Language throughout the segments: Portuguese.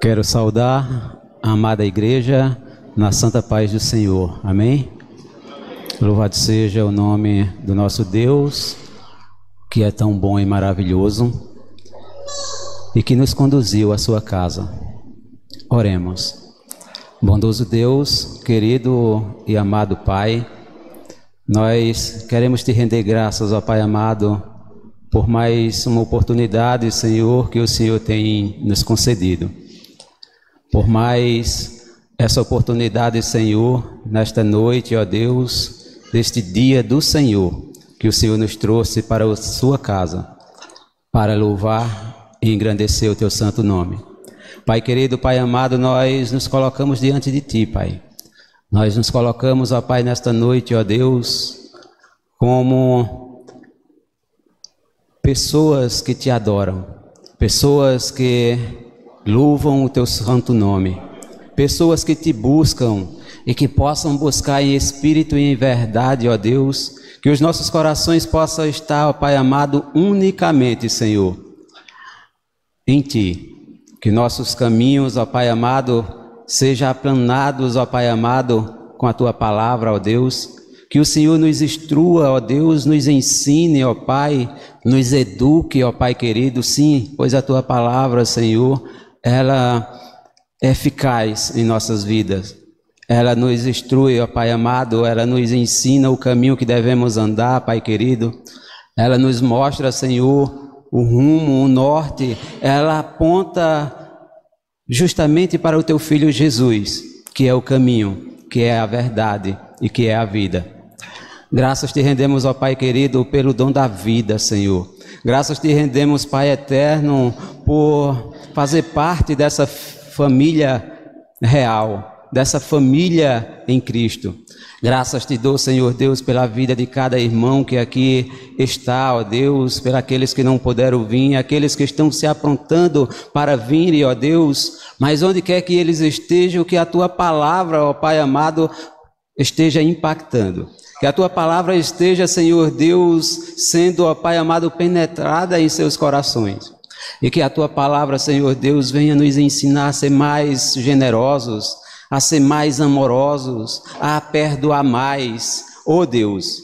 Quero saudar a amada igreja na santa paz do Senhor. Amém? Louvado seja o nome do nosso Deus, que é tão bom e maravilhoso e que nos conduziu à sua casa. Oremos. Bondoso Deus, querido e amado Pai, nós queremos te render graças, ó Pai amado, por mais uma oportunidade, Senhor, que o Senhor tem nos concedido. Por mais essa oportunidade, Senhor, nesta noite, ó Deus, deste dia do Senhor, que o Senhor nos trouxe para a sua casa, para louvar e engrandecer o teu santo nome. Pai querido, Pai amado, nós nos colocamos diante de ti, Pai. Nós nos colocamos, ó Pai, nesta noite, ó Deus, como pessoas que te adoram, pessoas que louvam o teu santo nome, pessoas que te buscam e que possam buscar em espírito e em verdade, ó Deus, que os nossos corações possam estar, ó Pai amado, unicamente, Senhor, em ti. Que nossos caminhos, ó Pai amado, sejam aplanados, ó Pai amado, com a tua palavra, ó Deus. Que o Senhor nos instrua, ó Deus, nos ensine, ó Pai, nos eduque, ó Pai querido, sim, pois a tua palavra, Senhor, ela é eficaz em nossas vidas. Ela nos instrui, ó Pai amado, ela nos ensina o caminho que devemos andar, Pai querido. Ela nos mostra, Senhor, o rumo, o norte. Ela aponta justamente para o teu Filho Jesus, que é o caminho, que é a verdade e que é a vida. Graças te rendemos, ó Pai querido, pelo dom da vida, Senhor. Graças te rendemos, Pai eterno, por fazer parte dessa família real, dessa família em Cristo. Graças te dou, Senhor Deus, pela vida de cada irmão que aqui está, ó Deus, por aqueles que não puderam vir, aqueles que estão se aprontando para vir, ó Deus, mas onde quer que eles estejam, que a tua palavra, ó Pai amado, esteja impactando. Que a tua palavra esteja, Senhor Deus, sendo, ó Pai amado, penetrada em seus corações. E que a tua palavra, Senhor Deus, venha nos ensinar a ser mais generosos, a ser mais amorosos, a perdoar mais. Ó Deus,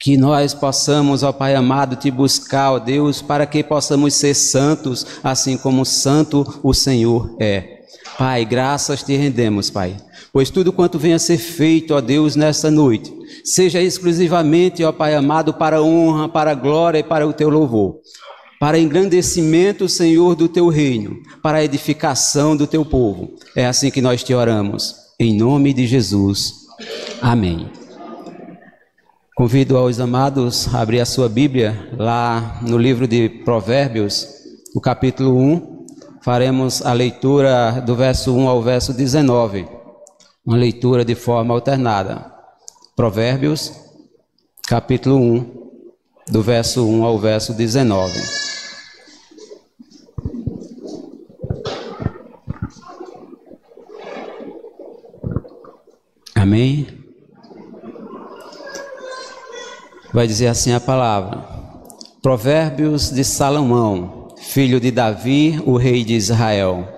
que nós possamos, ó Pai amado, te buscar, ó Deus, para que possamos ser santos, assim como santo o Senhor é. Pai, graças te rendemos, Pai, pois tudo quanto venha a ser feito, ó Deus, nesta noite, seja exclusivamente, ó Pai amado, para a honra, para a glória e para o teu louvor, para engrandecimento, Senhor, do teu reino, para a edificação do teu povo. É assim que nós te oramos, em nome de Jesus. Amém. Convido aos amados a abrir a sua Bíblia, lá no livro de Provérbios, no capítulo 1, faremos a leitura do verso 1 ao verso 19, uma leitura de forma alternada. Provérbios, capítulo 1, do verso 1 ao verso 19. Amém? Vai dizer assim a palavra. Provérbios de Salomão, filho de Davi, o rei de Israel.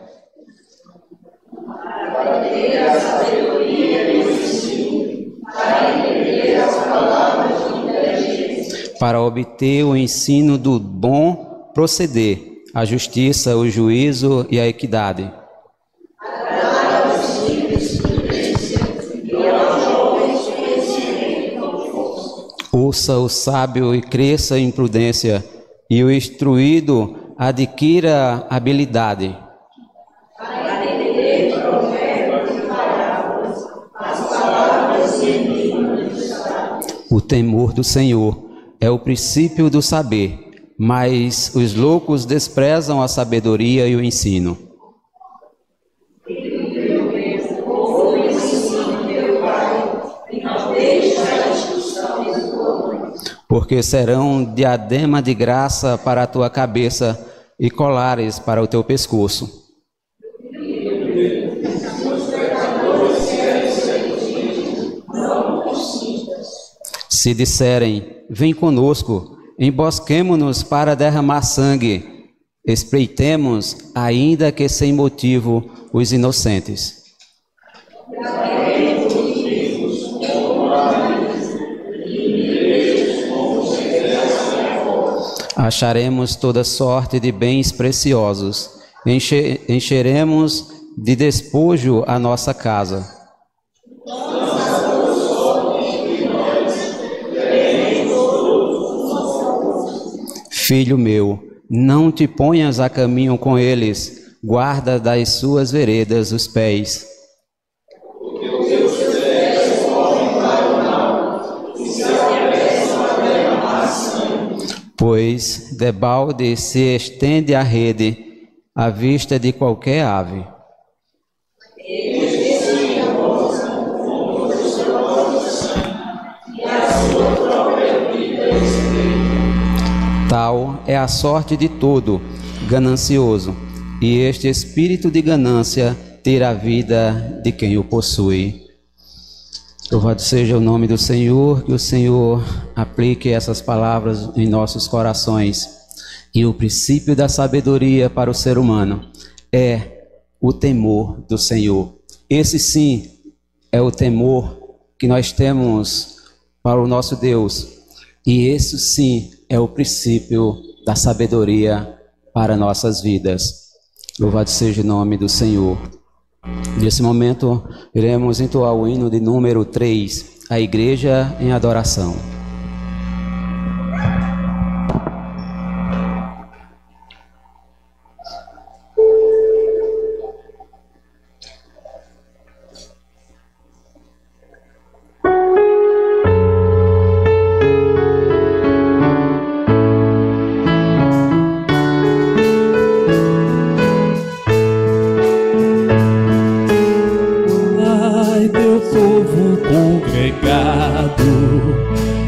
Para obter o ensino do bom proceder, a justiça, o juízo e a equidade. Ouça o sábio e cresça em prudência, e o instruído adquira habilidade. O temor do Senhor é o princípio do saber, mas os loucos desprezam a sabedoria e o ensino. Porque serão diadema de graça para a tua cabeça e colares para o teu pescoço. Se disserem, vem conosco, embosquemo-nos para derramar sangue, espreitemos, ainda que sem motivo, os inocentes. Acharemos toda sorte de bens preciosos, encheremos de despojo a nossa casa. Filho meu, não te ponhas a caminho com eles, guarda das suas veredas os pés. Pois debalde se estende a rede à vista de qualquer ave. Tal é a sorte de todo ganancioso, e este espírito de ganância tira a vida de quem o possui. Louvado seja o nome do Senhor, que o Senhor aplique essas palavras em nossos corações. E o princípio da sabedoria para o ser humano é o temor do Senhor. Esse sim é o temor que nós temos para o nosso Deus. E esse sim é o princípio da sabedoria para nossas vidas. Louvado seja o nome do Senhor. Nesse momento, iremos entoar o hino de número 3, a Igreja em Adoração.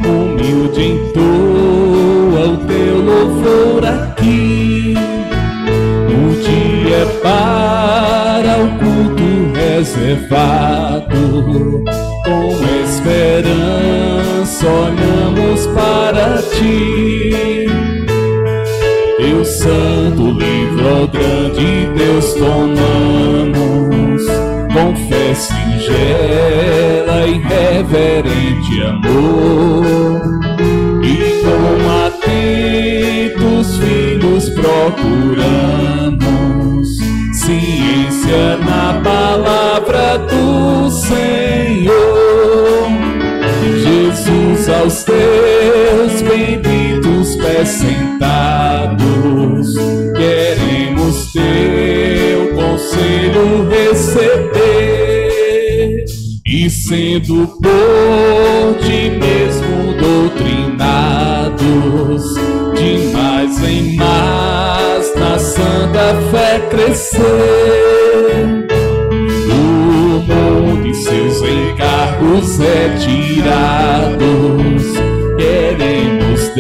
Humilde entoa o teu louvor aqui. O dia é para o culto reservado. Com esperança olhamos para ti. Deus Santo, livre, ó grande Deus, tomamos com fé singela e reverente amor, e com atentos filhos procuramos ciência na palavra do Senhor. Jesus, aos teus benditos pés sentados, queremos teu conselho receber, e sendo por ti mesmo doutrinados, de mais em mais na santa fé crescer. Do mundo e seus encargos retirados, queremos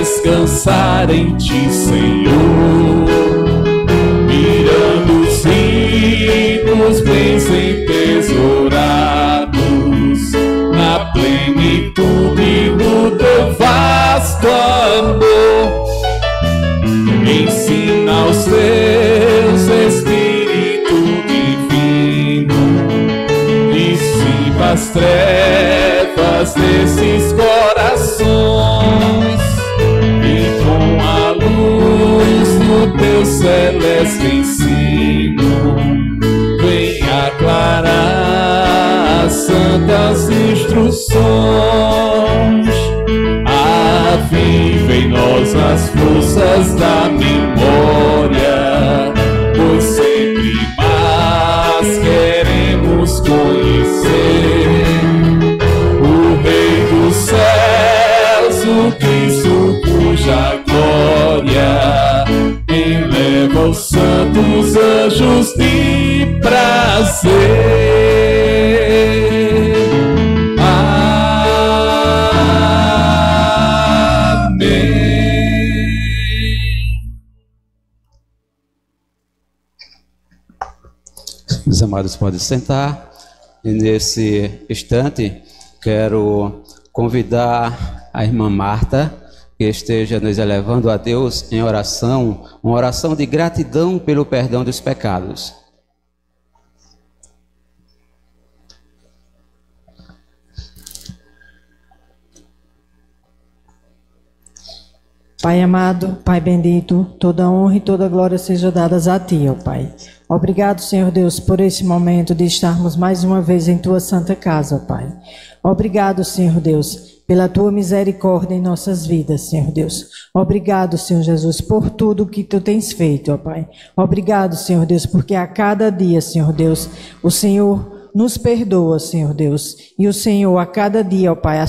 descansar em ti, Senhor, mirando os ricos bens entesourados na plenitude do teu vasto amor. Ensina aos teus Espírito divino, dissipa as trevas desses corações, e com a luz do teu celeste ensino, vem aclarar as santas instruções. Aviva em nós as forças da memória, pois sempre mais queremos conhecer o Rei dos céus, o Cristo cuja glória eleva os santos anjos de prazer. Os amados podem sentar, e nesse instante quero convidar a irmã Marta que esteja nos elevando a Deus em oração, uma oração de gratidão pelo perdão dos pecados. Pai amado, Pai bendito, toda honra e toda glória seja dadas a Ti, ó Pai. Obrigado, Senhor Deus, por esse momento de estarmos mais uma vez em Tua santa casa, ó Pai. Obrigado, Senhor Deus, pela Tua misericórdia em nossas vidas, Senhor Deus. Obrigado, Senhor Jesus, por tudo que Tu tens feito, ó Pai. Obrigado, Senhor Deus, porque a cada dia, Senhor Deus, o Senhor nos perdoa, Senhor Deus. E o Senhor, a cada dia, ó Pai, a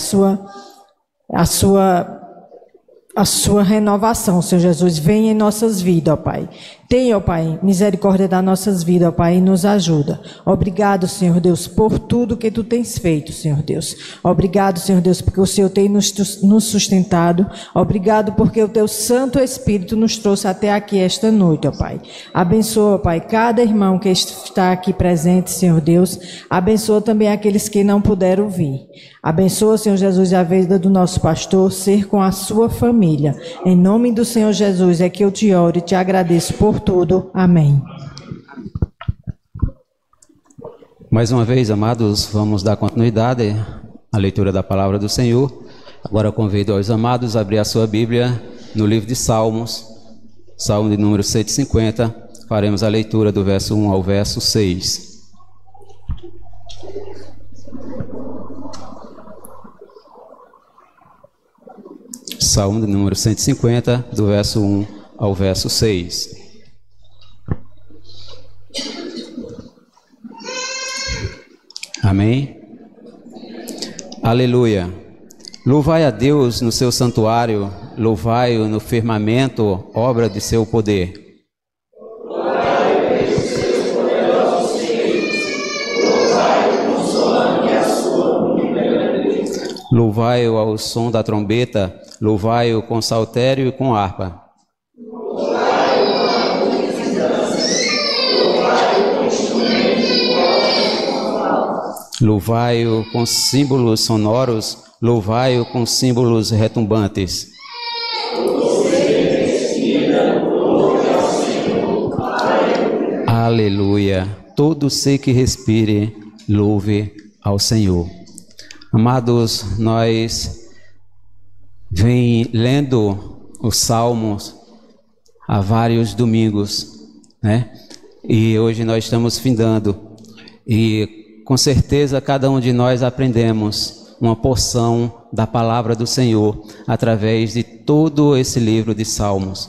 sua renovação, Senhor Jesus, vem em nossas vidas, ó Pai. Tenha, ó Pai, misericórdia das nossas vidas, ó Pai, e nos ajuda. Obrigado, Senhor Deus, por tudo que Tu tens feito, Senhor Deus. Obrigado, Senhor Deus, porque o Senhor tem nos sustentado. Obrigado porque o Teu Santo Espírito nos trouxe até aqui esta noite, ó Pai. Abençoa, ó Pai, cada irmão que está aqui presente, Senhor Deus. Abençoa também aqueles que não puderam vir. Abençoa, Senhor Jesus, a vida do nosso pastor, ser com a sua família. Em nome do Senhor Jesus é que eu te oro e te agradeço por tudo. Amém. Mais uma vez, amados, vamos dar continuidade à leitura da palavra do Senhor. Agora convido aos amados a abrir a sua Bíblia no livro de Salmos, Salmo de número 150. Faremos a leitura do verso 1 ao verso 6. Salmo de número 150, do verso 1 ao verso 6. Amém? Aleluia. Louvai a Deus no seu santuário, louvai-o no firmamento, obra de seu poder. Louvai-o ao som da trombeta, louvai-o com saltério e com harpa. Louvai-o com símbolos sonoros, louvai-o com símbolos retumbantes. Aleluia. Todo ser que respire, louve ao Senhor. Amados, nós vem lendo os Salmos há vários domingos, né? E hoje nós estamos findando. E com certeza cada um de nós aprendemos uma porção da palavra do Senhor através de todo esse livro de Salmos,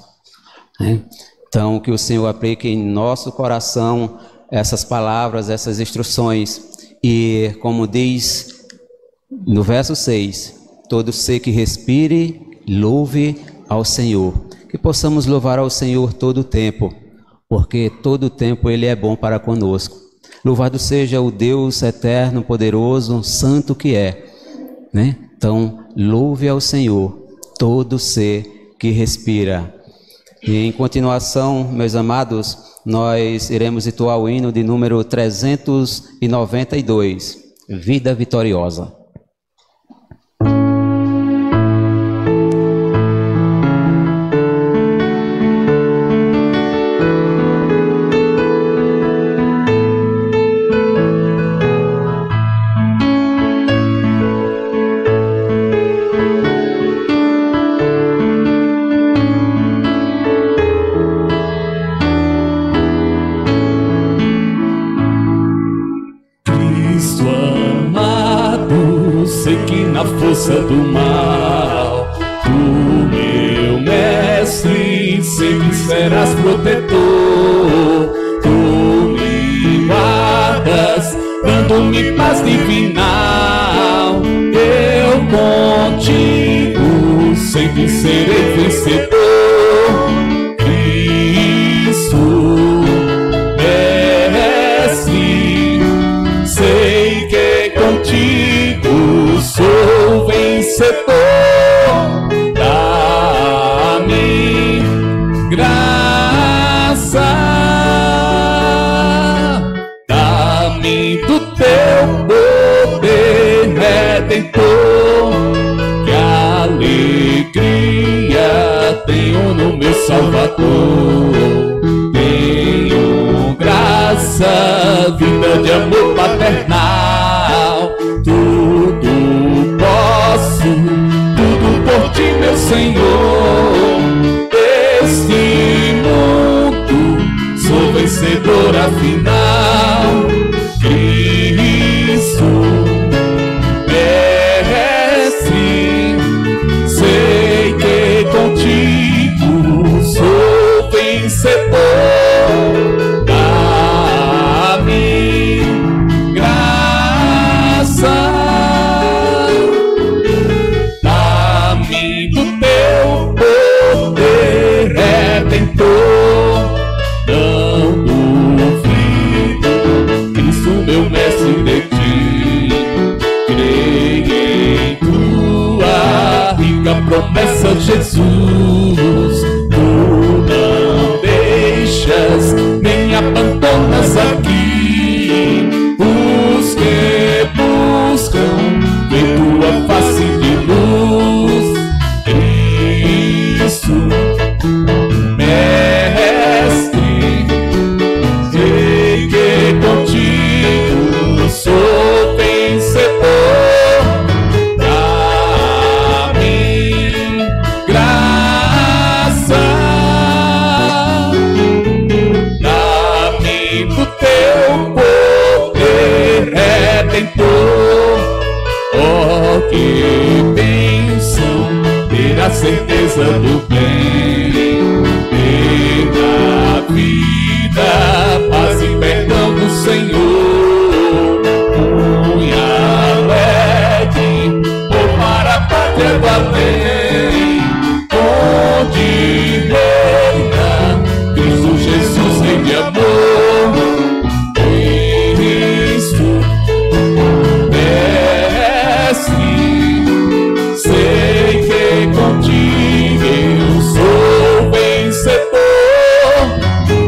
né? Então, que o Senhor aplique em nosso coração essas palavras, essas instruções. E como diz no verso 6, todo ser que respire, louve ao Senhor. Que possamos louvar ao Senhor todo o tempo, porque todo o tempo Ele é bom para conosco. Louvado seja o Deus eterno, poderoso, santo que é, né? Então, louve ao Senhor todo ser que respira. E em continuação, meus amados, nós iremos entoar o hino de número 392, Vida Vitoriosa. Força do mal, tu, meu mestre, sempre serás protetor. Tu me guardas, dando-me paz divinal. Eu contigo sempre serei vencedor. Cristo, mestre, sei que contigo sou vencedor. Dá-me graça, dá-me do teu poder redentor, que alegria tenho no meu Salvador. Tenho graça, vida de amor paternal. Tudo posso, tudo por ti, meu Senhor. Deste mundo sou vencedor afinal. Cristo, mestre, sei que contigo sou vencedor. Dá-me graça, dá-me do teu poder redentor. Não duvido, Cristo meu mestre de ti. Creio em tua rica promessa, Jesus. Tu não deixas nem abandonas aqui os que buscam em tua face de luz. Cristo, mestre, sei que contigo sou vencedor. Dá-me graça, dá-me do teu poder redentor. Oh, que bênção ter a certeza do bem, ter na vida paz e perdão do Senhor. Muito alegre, vou para a pátria do além, onde reina Cristo Jesus, rei de amor. Cristo, mestre, sei que contigo eu sou vencedor.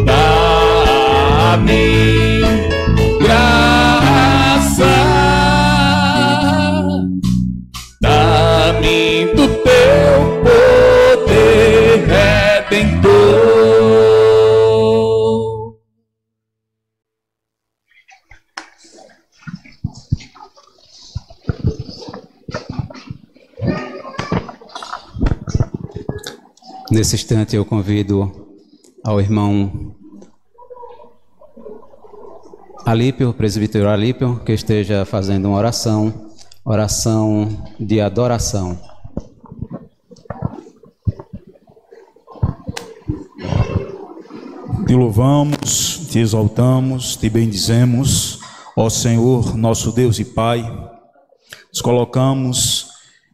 Dá-me graça, dá-me do teu poder redentor. Nesse instante eu convido ao irmão Alípio, presbítero Alípio, que esteja fazendo uma oração de adoração. Te louvamos, te exaltamos, te bendizemos, ó Senhor, nosso Deus e Pai. Nos colocamos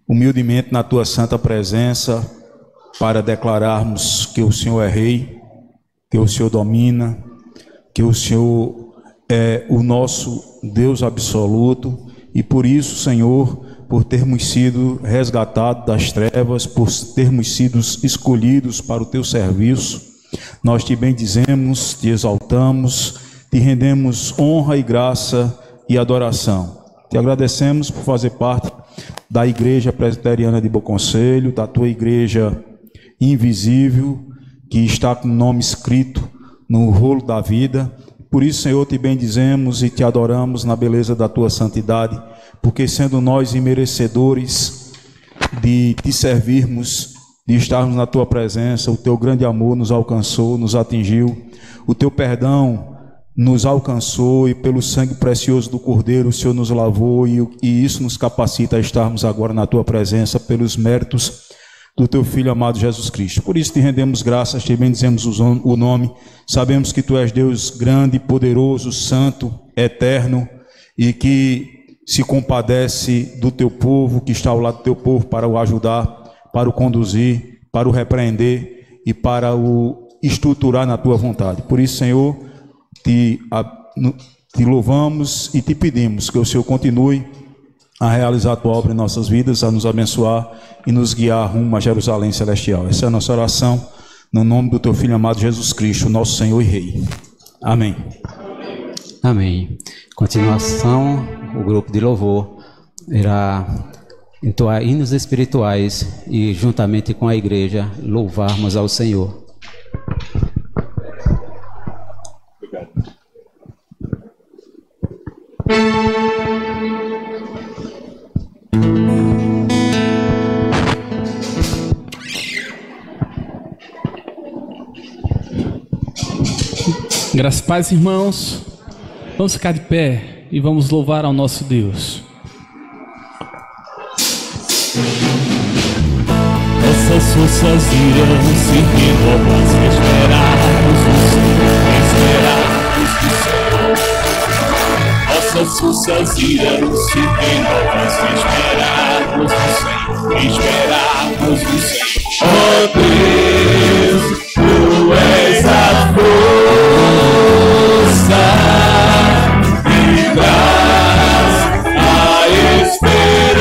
humildemente na tua santa presença para declararmos que o Senhor é Rei, que o Senhor domina, que o Senhor é o nosso Deus absoluto, e por isso, Senhor, por termos sido resgatados das trevas, por termos sido escolhidos para o teu serviço, nós te bendizemos, te exaltamos, te rendemos honra e graça e adoração. Te agradecemos por fazer parte da Igreja Presbiteriana de Bom Conselho, da tua igreja invisível, que está com o nome escrito no rolo da vida. Por isso, Senhor, te bendizemos e te adoramos na beleza da tua santidade, porque sendo nós imerecedores de te servirmos, de estarmos na tua presença, o teu grande amor nos alcançou, nos atingiu, o teu perdão nos alcançou, e pelo sangue precioso do Cordeiro o Senhor nos lavou, e isso nos capacita a estarmos agora na tua presença pelos méritos do teu Filho amado Jesus Cristo. Por isso te rendemos graças, te bendizemos o nome. Sabemos que tu és Deus grande, poderoso, santo, eterno, e que se compadece do teu povo, que está ao lado do teu povo, para o ajudar, para o conduzir, para o repreender e para o estruturar na tua vontade. Por isso, Senhor, te louvamos e te pedimos que o Senhor continue a realizar a tua obra em nossas vidas, a nos abençoar e nos guiar rumo a Jerusalém Celestial. Essa é a nossa oração, no nome do teu Filho amado Jesus Cristo, nosso Senhor e Rei. Amém. Amém. Continuação, o grupo de louvor irá entoar hinos espirituais e, juntamente com a igreja, louvarmos ao Senhor. Graças a Deus, irmãos. Vamos ficar de pé e vamos louvar ao nosso Deus. Nossas forças irão se renovar, se esperarmos no Senhor, esperarmos no Senhor. Nossas forças irão se renovar, se esperarmos no Senhor, esperarmos no Senhor. Ó Deus, Tu és a força e traz a esperança.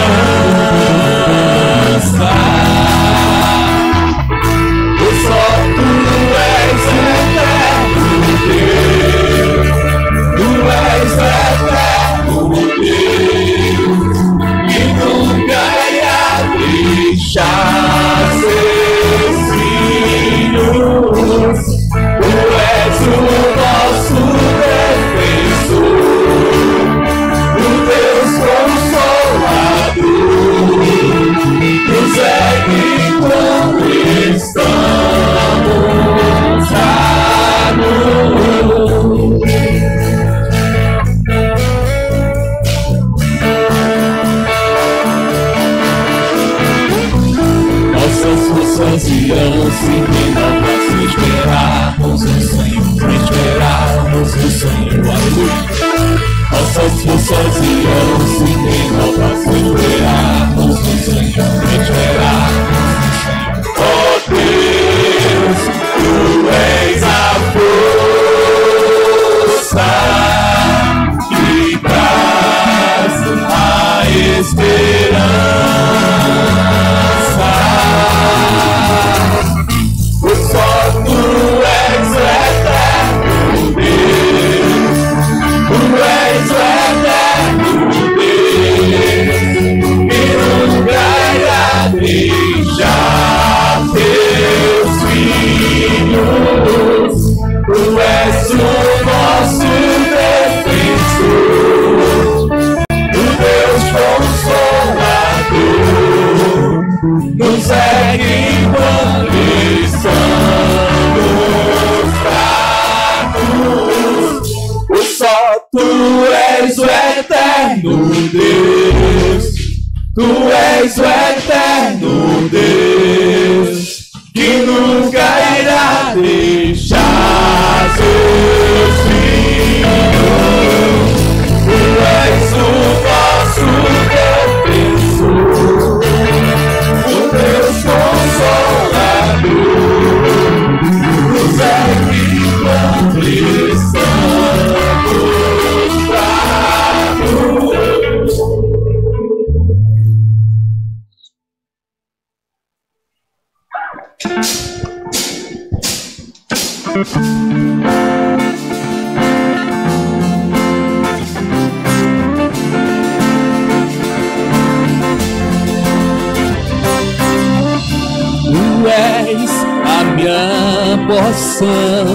Só Tu és eterno Deus, Tu és eterno Deus, que nunca irá deixar seus filhos. Tu és o nosso defensor, o Deus consolador, nos segue quando estamos à noite. Nossas forças irão se renovar, se esperarmos no Senhor, se esperarmos no Senhor, aleluia. Nossas forças irão se renovar, se esperarmos no Senhor, se esperarmos no Senhor. Ó Deus, Tu és a força que traz a esperança. Só Tu és eterno Deus, Tu és eterno Deus, que nunca irá deixar teus filhos. Tu és o nosso defensor, o Deus consolador, nos segue quando estamos fracos. Só Tu és o eterno Deus, Tu és o eterno Deus, que nunca irá deixar seus filhos. Tu és o nosso defensor, o Deus consolador, nos segue quando estamos fracos. Tu és a minha porção,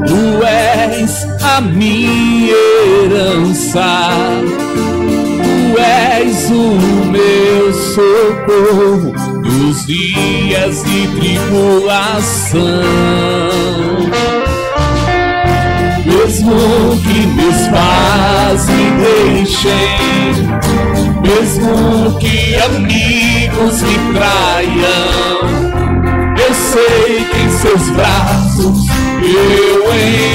Tu és a minha herança, Tu és o meu socorro nos dias de tribulação. Mesmo que meus pais me deixem, mesmo que amigos me traiam, eu sei que em seus braços eu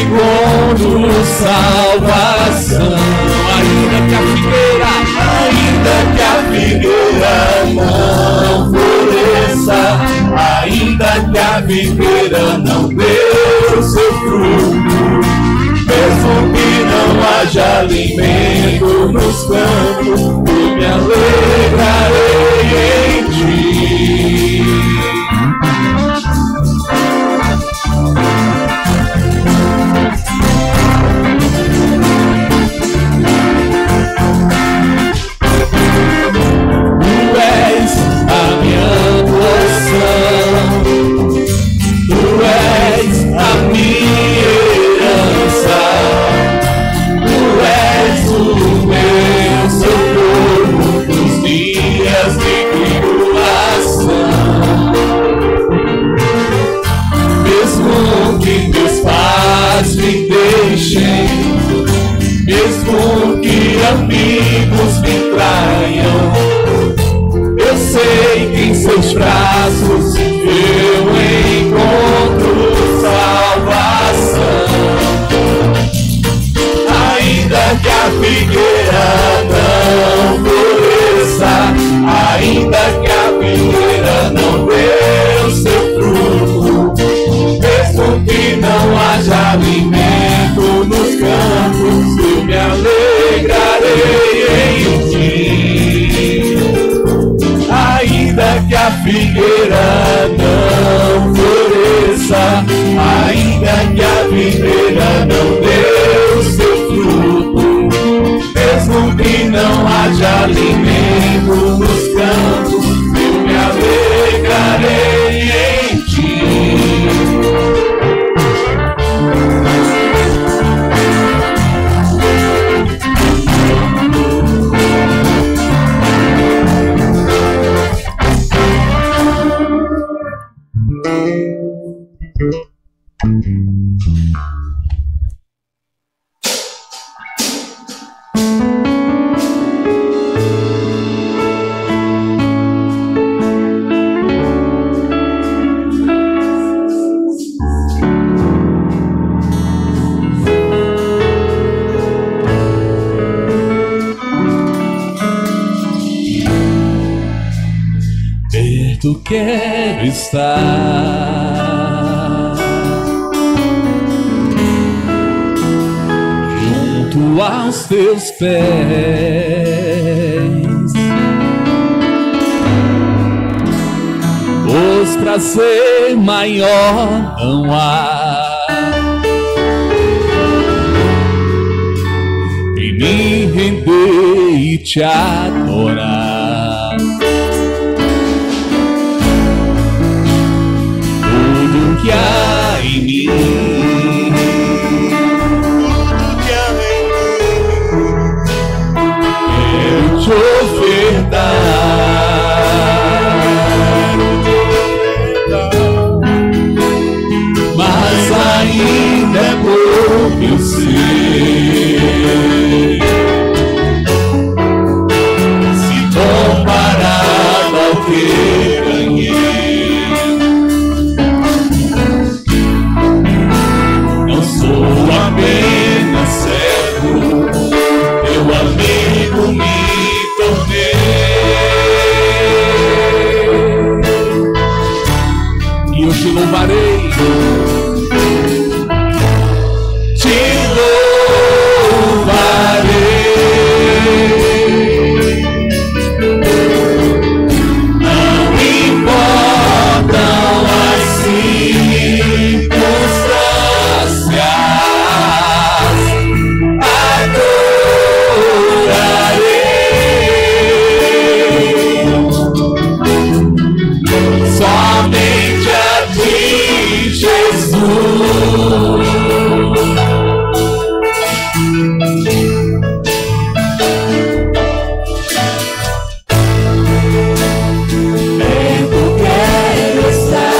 encontro salvação. Ainda que a figueira não floresça, ainda que a videira não dê o seu fruto, mesmo que não haja alimento nos campos, eu me alegrarei em Ti. ainda que a videira não deu seu fruto, mesmo que não haja alimento nos campos, eu me alegrarei em ti. Perto quero estar, junto aos teus pés, pois prazer maior não há em me render e te adorar. Que há em mim, quero te ofertar, mas ainda é pouco eu sei, se comparado ao que ganhei. Sou apenas servo, teu amigo me tornei, e eu te louvarei, te louvarei. Não importam as somente a ti, Jesus. Perto quero estar,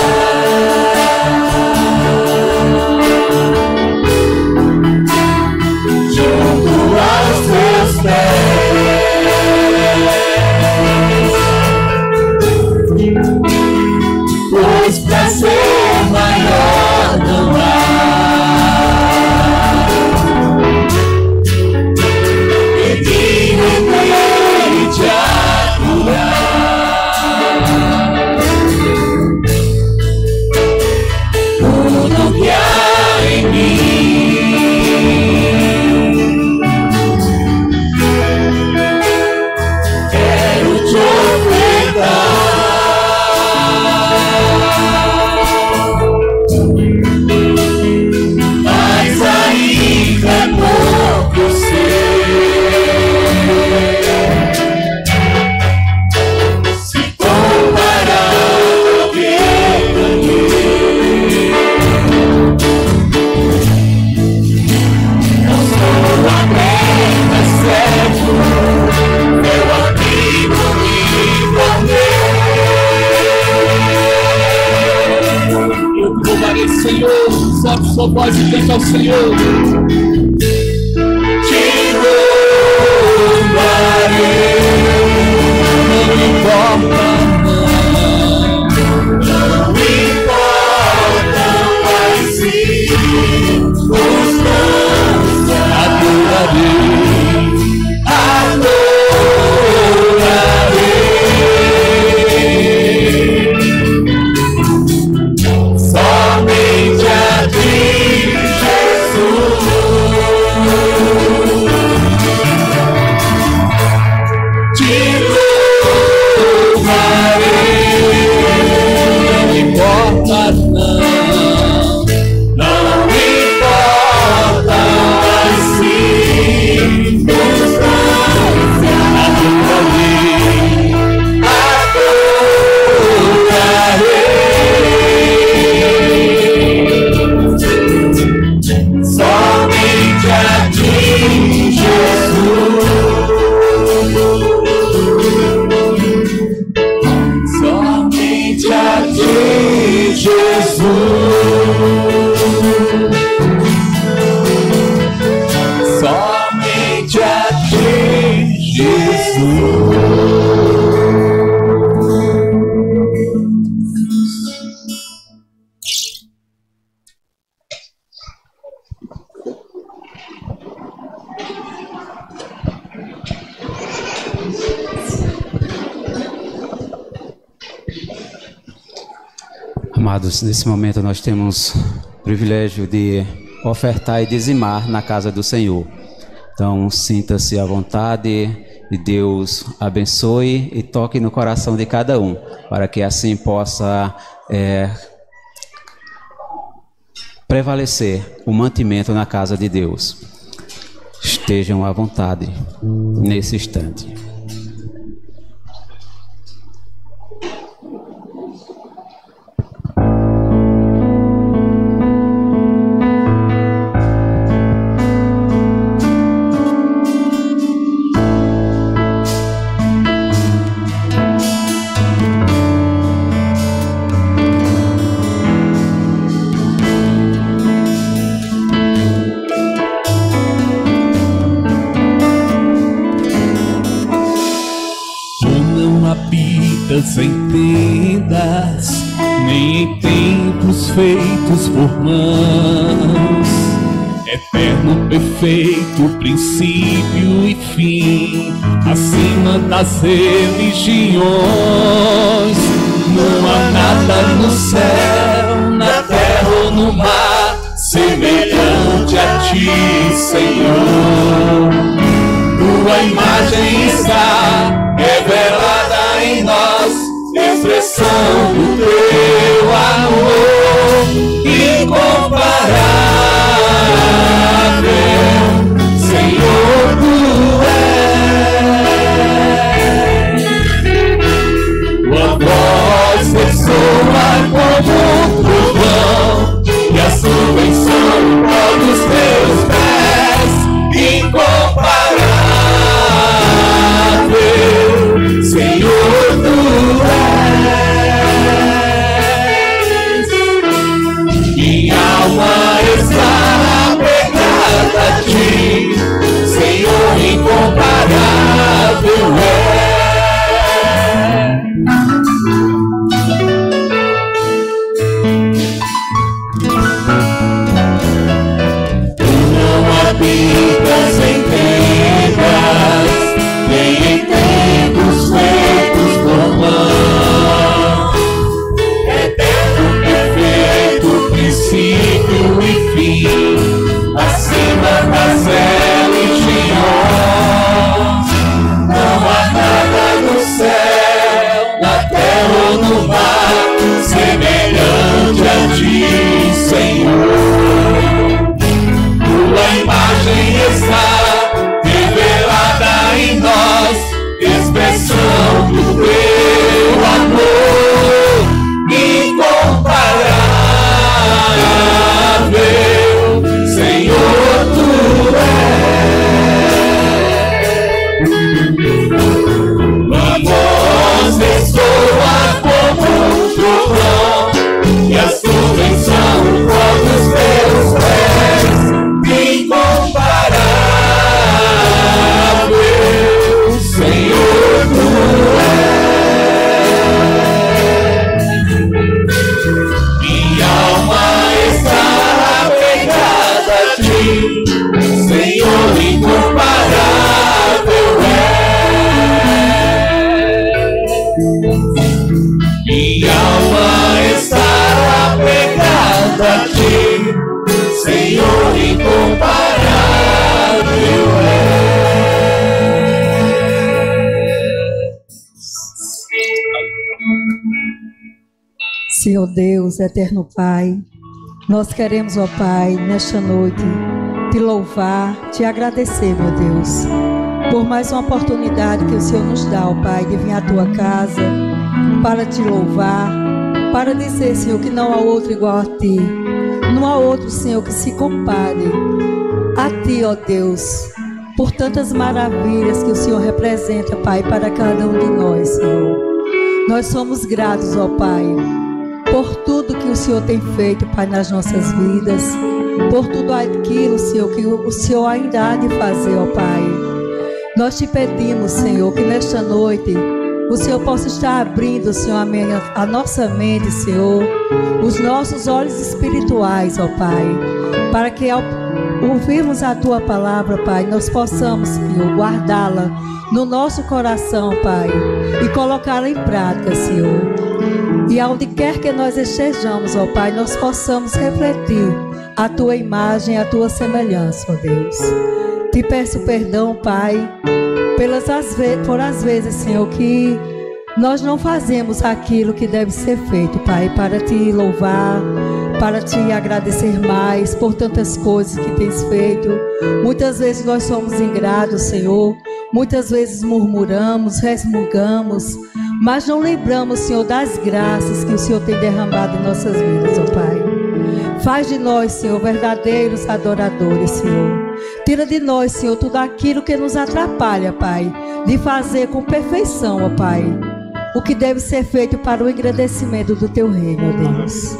junto aos teus pés, pois prazer maior não há em me render e te adorar. Tudo que há em mim, quero te ofertar. Mas ainda é pouco eu sei, se comparado ao que ganhei. Não sou apenas servo, meu amigo me tornei. Eu te louvarei, Senhor, sobe sua voz e canta ao Senhor. Te louvarei, não importa, não importam as circunstâncias, adorarei, adorarei, somente a ti, Jesus. Te louvarei. Amados, nesse momento nós temos o privilégio de ofertar e dizimar na casa do Senhor. Então, sinta-se à vontade e Deus abençoe e toque no coração de cada um, para que assim possa prevalecer o mantimento na casa de Deus. Estejam à vontade nesse instante. Em tendas, nem em templos feitos por mãos, eterno, perfeito, princípio e fim, acima das religiões. Não há nada no céu, na terra ou no mar, semelhante a ti, Senhor. Tua imagem está revelada em nós, expressão do teu amor incomparável. Senhor, tu és. Tua voz ressoa como um trovão, e as nuvens são o pó dos teus pés, incomparável. Senhor, tu és. Minha alma está apegada a ti, Senhor, incomparável é. Tu não habitas em tendas, nem em templos feitos por mão, eterno, perfeito, princípio e fim, acima das religiões. Não há nada no céu, na terra ou no mar, semelhante a ti, Senhor. Tua imagem está revelada em nós, expressão do teu amor incomparável. Senhor, tu és. Tua voz ressoa como um trovão, e as nuvens são o pó dos teus pés, incomparável. Senhor, tu és. Minha alma está apegada a ti, Senhor, incomparável é. Minha alma está apegada a ti, Senhor, incomparável é. Senhor Deus, eterno Pai, nós queremos, ó Pai, nesta noite, te louvar, te agradecer, meu Deus, por mais uma oportunidade que o Senhor nos dá, ó Pai, de vir à tua casa, para te louvar, para dizer, Senhor, que não há outro igual a ti, não há outro, Senhor, que se compare a ti, ó Deus, por tantas maravilhas que o Senhor representa, Pai, para cada um de nós, Senhor. Nós somos gratos, ó Pai, por tudo que o Senhor tem feito, Pai, nas nossas vidas, por tudo aquilo, Senhor, que o Senhor ainda há de fazer, ó Pai. Nós te pedimos, Senhor, que nesta noite o Senhor possa estar abrindo, Senhor, a nossa mente, Senhor, os nossos olhos espirituais, ó Pai, para que ao ouvirmos a Tua palavra, Pai, nós possamos, Senhor, guardá-la no nosso coração, Pai, e colocá-la em prática, Senhor. E aonde quer que nós estejamos, ó Pai, nós possamos refletir a Tua imagem, a Tua semelhança, ó Deus. Te peço perdão, Pai, por às vezes, Senhor, que nós não fazemos aquilo que deve ser feito, Pai, para Te louvar, para Te agradecer mais por tantas coisas que Tens feito. Muitas vezes nós somos ingratos, Senhor, muitas vezes murmuramos, resmungamos, mas não lembramos, Senhor, das graças que o Senhor tem derramado em nossas vidas, ó Pai. Faz de nós, Senhor, verdadeiros adoradores, Senhor. Tira de nós, Senhor, tudo aquilo que nos atrapalha, Pai, de fazer com perfeição, ó Pai, o que deve ser feito para o engrandecimento do Teu reino, ó Deus.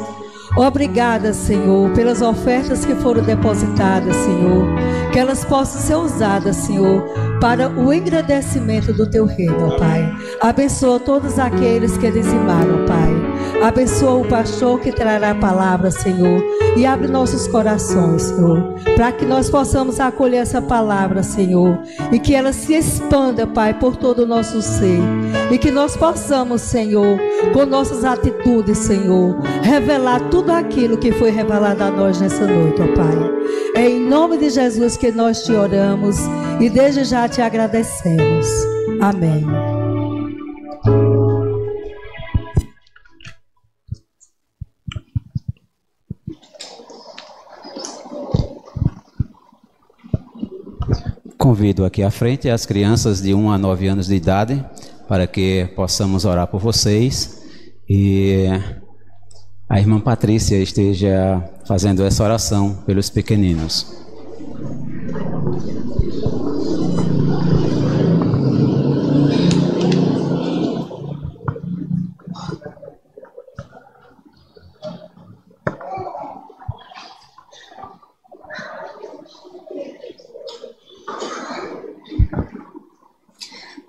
Obrigada, Senhor, pelas ofertas que foram depositadas, Senhor, que elas possam ser usadas, Senhor, para o engrandecimento do Teu reino, ó Pai. Abençoa todos aqueles que dizimaram, Pai. Abençoa o pastor que trará a palavra, Senhor, e abre nossos corações, Senhor, para que nós possamos acolher essa palavra, Senhor, e que ela se expanda, Pai, por todo o nosso ser, e que nós possamos, Senhor, com nossas atitudes, Senhor, revelar tudo aquilo que foi revelado a nós nessa noite, ó Pai. É em nome de Jesus que nós Te oramos e desde já Te agradecemos. Amém. Convido aqui à frente as crianças de 1 a 9 anos de idade para que possamos orar por vocês e a irmã Patrícia esteja fazendo essa oração pelos pequeninos.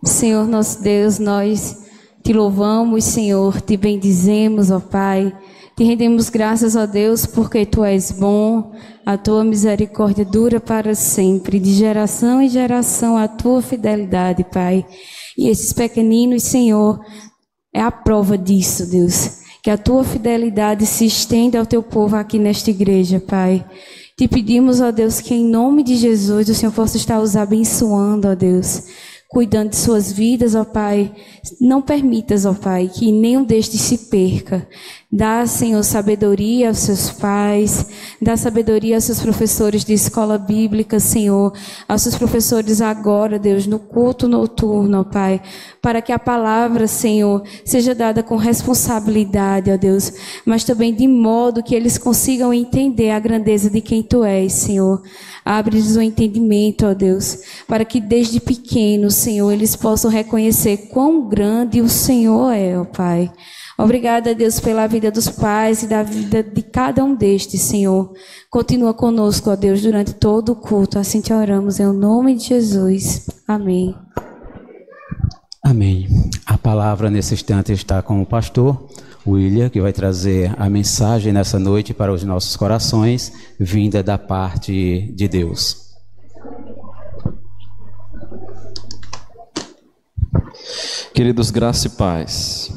Senhor nosso Deus, nós Te louvamos, Senhor, Te bendizemos, ó Pai. Te rendemos graças, ó Deus, porque Tu és bom, a Tua misericórdia dura para sempre, de geração em geração a Tua fidelidade, Pai. E esses pequeninos, Senhor, é a prova disso, Deus, que a Tua fidelidade se estende ao Teu povo aqui nesta igreja, Pai. Te pedimos, ó Deus, que em nome de Jesus o Senhor possa estar os abençoando, ó Deus, cuidando de suas vidas, ó Pai. Não permitas, ó Pai, que nenhum destes se perca. Dá, Senhor, sabedoria aos seus pais, dá sabedoria aos seus professores de escola bíblica, Senhor, aos seus professores agora, Deus, no culto noturno, ó Pai, para que a palavra, Senhor, seja dada com responsabilidade, ó Deus, mas também de modo que eles consigam entender a grandeza de quem Tu és, Senhor. Abre-lhes o entendimento, ó Deus, para que desde pequenos, Senhor, eles possam reconhecer quão grande o Senhor é, ó Pai. Obrigada, Deus, pela vida dos pais e da vida de cada um destes, Senhor. Continua conosco, ó Deus, durante todo o culto. Assim Te oramos, em nome de Jesus. Amém. Amém. A palavra nesse instante está com o pastor William, que vai trazer a mensagem nessa noite para os nossos corações, vinda da parte de Deus. Queridos, graça e paz.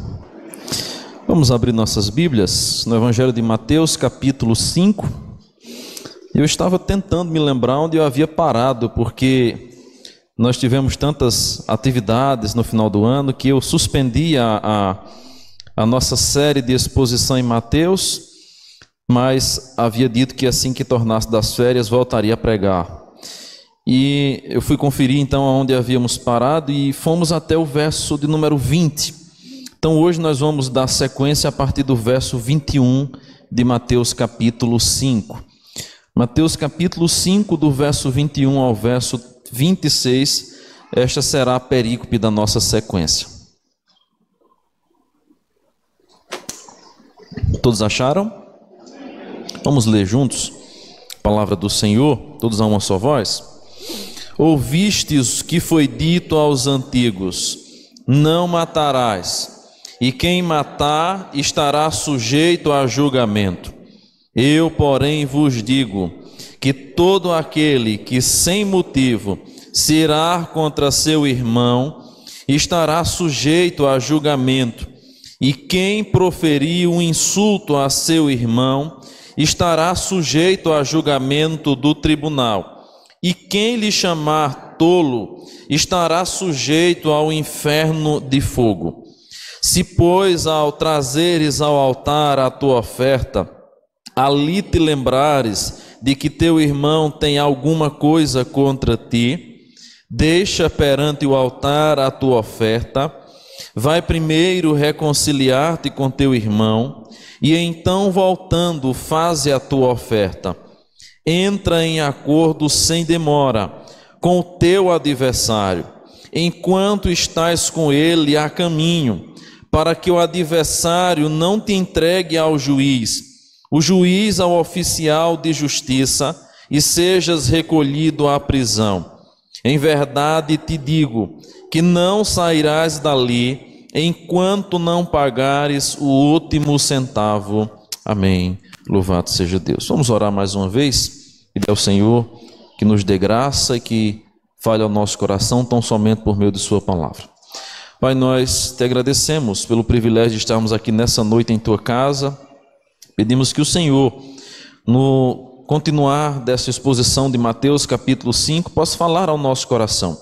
Vamos abrir nossas Bíblias no Evangelho de Mateus, capítulo 5. Eu estava tentando me lembrar onde eu havia parado, porque nós tivemos tantas atividades no final do ano que eu suspendi a nossa série de exposição em Mateus, mas havia dito que assim que tornasse das férias voltaria a pregar. E eu fui conferir então onde havíamos parado e fomos até o verso de número 20. Então hoje nós vamos dar sequência a partir do verso 21 de Mateus capítulo 5. Mateus capítulo 5, do verso 21 ao verso 26, esta será a perícope da nossa sequência. Todos acharam? Vamos ler juntos a palavra do Senhor, todos a uma só voz. Ouvistes que foi dito aos antigos: não matarás, e quem matar estará sujeito a julgamento. Eu, porém, vos digo que todo aquele que sem motivo se irar contra seu irmão estará sujeito a julgamento. E quem proferir um insulto a seu irmão estará sujeito a julgamento do tribunal. E quem lhe chamar tolo estará sujeito ao inferno de fogo. Se, pois, ao trazeres ao altar a tua oferta, ali te lembrares de que teu irmão tem alguma coisa contra ti, deixa perante o altar a tua oferta, vai primeiro reconciliar-te com teu irmão, e então, voltando, faze a tua oferta. Entra em acordo sem demora com o teu adversário, enquanto estás com ele a caminho, para que o adversário não te entregue ao juiz, o juiz ao oficial de justiça, e sejas recolhido à prisão. Em verdade te digo que não sairás dali enquanto não pagares o último centavo. Amém. Louvado seja Deus. Vamos orar mais uma vez, pedir ao Senhor que nos dê graça e que fale ao nosso coração tão somente por meio de sua palavra. Pai, nós te agradecemos pelo privilégio de estarmos aqui nessa noite em tua casa. Pedimos que o Senhor, no continuar dessa exposição de Mateus capítulo 5, possa falar ao nosso coração,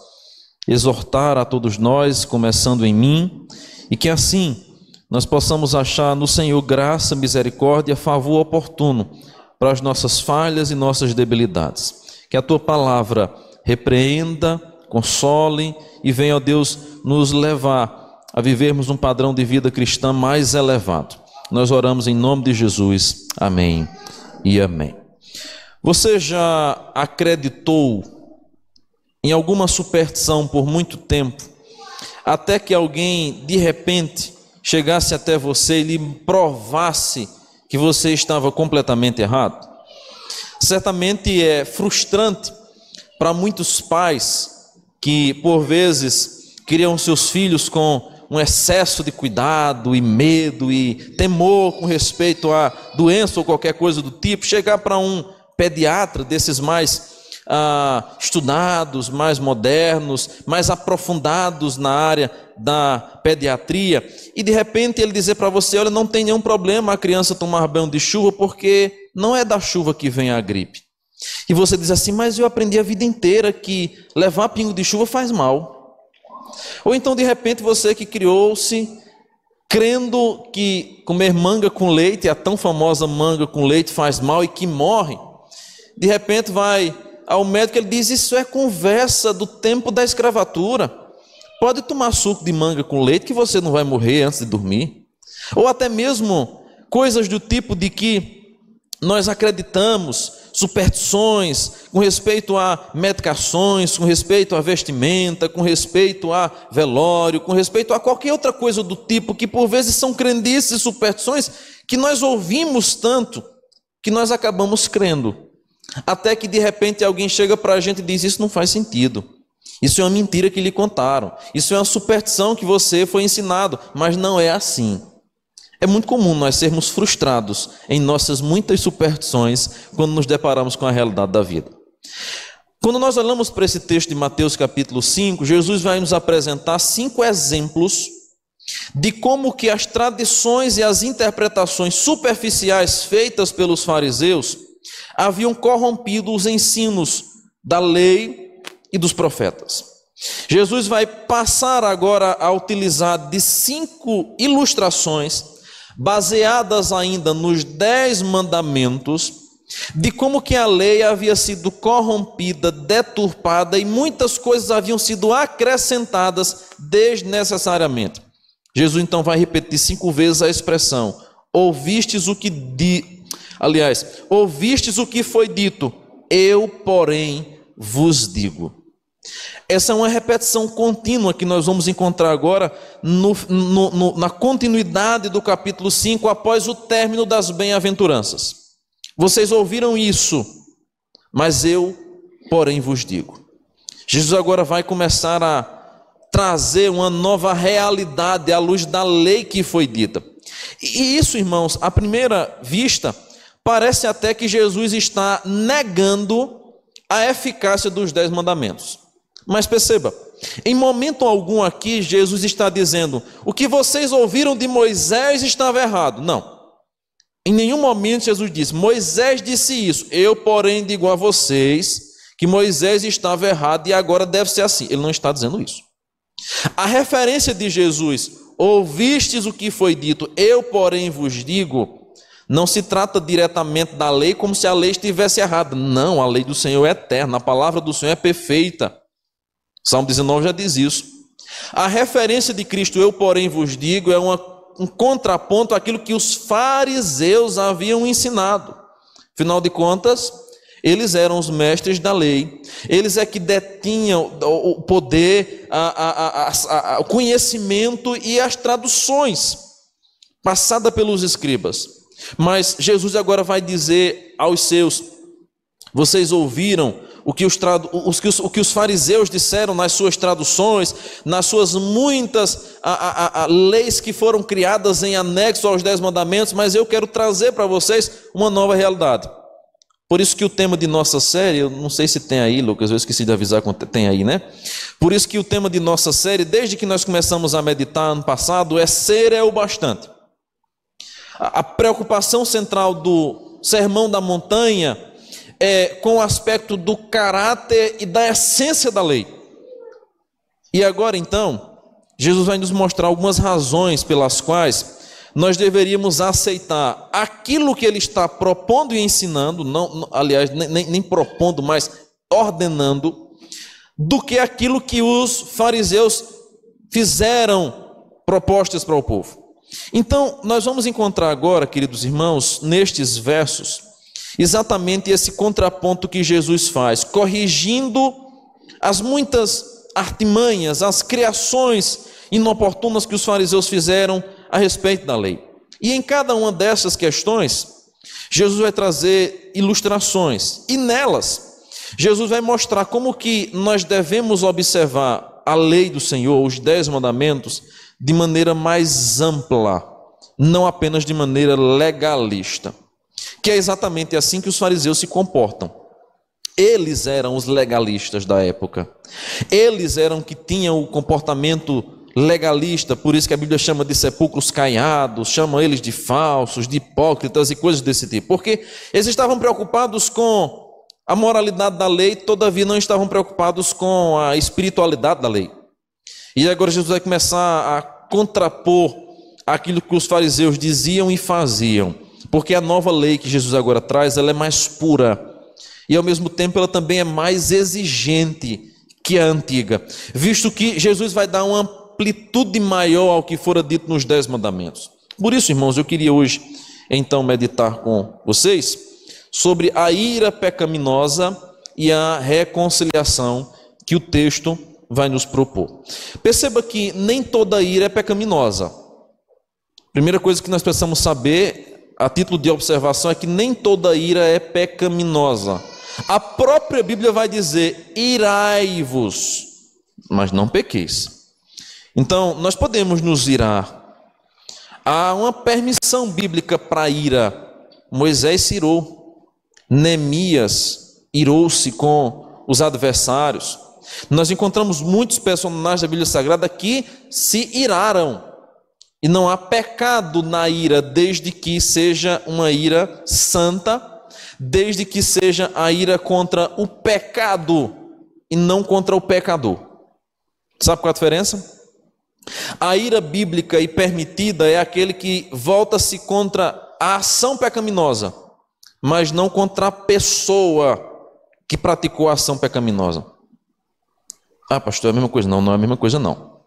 exortar a todos nós, começando em mim, e que assim nós possamos achar no Senhor graça, misericórdia, favor oportuno para as nossas falhas e nossas debilidades. Que a tua palavra repreenda, console e venha, ó Deus, nos levar a vivermos um padrão de vida cristã mais elevado. Nós oramos em nome de Jesus. Amém e amém. Você já acreditou em alguma superstição por muito tempo, até que alguém de repente chegasse até você e lhe provasse que você estava completamente errado? Certamente é frustrante para muitos pais que por vezes criam seus filhos com um excesso de cuidado e medo e temor com respeito a doença ou qualquer coisa do tipo, chegar para um pediatra desses mais estudados, mais modernos, mais aprofundados na área da pediatria, e de repente ele dizer para você: olha, não tem nenhum problema a criança tomar banho de chuva, porque não é da chuva que vem a gripe. E você diz assim: mas eu aprendi a vida inteira que levar pingo de chuva faz mal. Ou então de repente você que criou-se crendo que comer manga com leite, a tão famosa manga com leite, faz mal e que morre, de repente vai ao médico, ele diz: isso é conversa do tempo da escravatura, pode tomar suco de manga com leite que você não vai morrer antes de dormir. Ou até mesmo coisas do tipo de que nós acreditamos, superstições com respeito a medicações, com respeito a vestimenta, com respeito a velório, com respeito a qualquer outra coisa do tipo, que por vezes são crendices e superstições que nós ouvimos tanto que nós acabamos crendo. Até que de repente alguém chega para a gente e diz: isso não faz sentido, isso é uma mentira que lhe contaram, isso é uma superstição que você foi ensinado, mas não é assim. É muito comum nós sermos frustrados em nossas muitas superstições quando nos deparamos com a realidade da vida. Quando nós olhamos para esse texto de Mateus capítulo 5, Jesus vai nos apresentar 5 exemplos de como que as tradições e as interpretações superficiais feitas pelos fariseus haviam corrompido os ensinos da lei e dos profetas. Jesus vai passar agora a utilizar de 5 ilustrações baseadas ainda nos 10 mandamentos, de como que a lei havia sido corrompida, deturpada, e muitas coisas haviam sido acrescentadas desnecessariamente. Jesus então vai repetir 5 vezes a expressão: ouvistes o que ouvistes o que foi dito, eu, porém, vos digo. Essa é uma repetição contínua que nós vamos encontrar agora na continuidade do capítulo 5, após o término das bem-aventuranças. Vocês ouviram isso, mas eu, porém, vos digo. Jesus agora vai começar a trazer uma nova realidade à luz da lei que foi dita. E isso, irmãos, à primeira vista, parece até que Jesus está negando a eficácia dos 10 mandamentos. Mas perceba, Em momento algum aqui, Jesus está dizendo, o que vocês ouviram de Moisés estava errado. Não. Em nenhum momento Jesus disse, Moisés disse isso, eu, porém, digo a vocês que Moisés estava errado e agora deve ser assim. Ele não está dizendo isso. A referência de Jesus, ouvistes o que foi dito, eu, porém, vos digo, não se trata diretamente da lei como se a lei estivesse errada. Não, a lei do Senhor é eterna, a palavra do Senhor é perfeita. Salmo 19 já diz isso. A referência de Cristo, eu, porém, vos digo, é um contraponto àquilo que os fariseus haviam ensinado. Afinal de contas, eles eram os mestres da lei, eles é que detinham o poder, o conhecimento e as traduções passadas pelos escribas. Mas Jesus agora vai dizer aos seus, vocês ouviram o que os fariseus disseram nas suas traduções, nas suas muitas leis que foram criadas em anexo aos 10 mandamentos, mas eu quero trazer para vocês uma nova realidade. Por isso que o tema de nossa série, eu não sei se tem aí, Lucas, eu esqueci de avisar quando tem aí, né? Por isso que o tema de nossa série, desde que nós começamos a meditar ano passado, é ser é o bastante. A preocupação central do Sermão da Montanha é com o aspecto do caráter e da essência da lei. E agora então, Jesus vai nos mostrar algumas razões pelas quais nós deveríamos aceitar aquilo que ele está propondo e ensinando, aliás, nem propondo, mas ordenando, do que aquilo que os fariseus fizeram propostas para o povo. Então, nós vamos encontrar agora, queridos irmãos, nestes versos, exatamente esse contraponto que Jesus faz, corrigindo as muitas artimanhas, as criações inoportunas que os fariseus fizeram a respeito da lei. E em cada uma dessas questões, Jesus vai trazer ilustrações, e nelas, Jesus vai mostrar como que nós devemos observar a lei do Senhor, os 10 mandamentos, de maneira mais ampla, não apenas de maneira legalista, que é exatamente assim que os fariseus se comportam. Eles eram os legalistas da época, eles eram que tinham o comportamento legalista, por isso que a Bíblia chama de sepulcros caiados, chama eles de falsos, de hipócritas e coisas desse tipo, porque eles estavam preocupados com a moralidade da lei, todavia não estavam preocupados com a espiritualidade da lei. E agora Jesus vai começar a contrapor aquilo que os fariseus diziam e faziam, porque a nova lei que Jesus agora traz, ela é mais pura, e ao mesmo tempo ela também é mais exigente que a antiga, visto que Jesus vai dar uma amplitude maior ao que fora dito nos 10 mandamentos. Por isso, irmãos, eu queria hoje então meditar com vocês sobre a ira pecaminosa e a reconciliação que o texto vai nos propor. Perceba que nem toda ira é pecaminosa. Primeira coisa que nós precisamos saber, a título de observação, é que nem toda ira é pecaminosa. A própria Bíblia vai dizer, irai-vos, mas não pequeis. Então, nós podemos nos irar. Há uma permissão bíblica para a ira. Moisés se irou. Neemias irou-se com os adversários. Nós encontramos muitos personagens da Bíblia Sagrada que se iraram. E não há pecado na ira, desde que seja uma ira santa, desde que seja a ira contra o pecado e não contra o pecador. Sabe qual é a diferença? A ira bíblica e permitida é aquele que volta-se contra a ação pecaminosa, mas não contra a pessoa que praticou a ação pecaminosa. Ah, pastor, é a mesma coisa? Não, não é a mesma coisa não.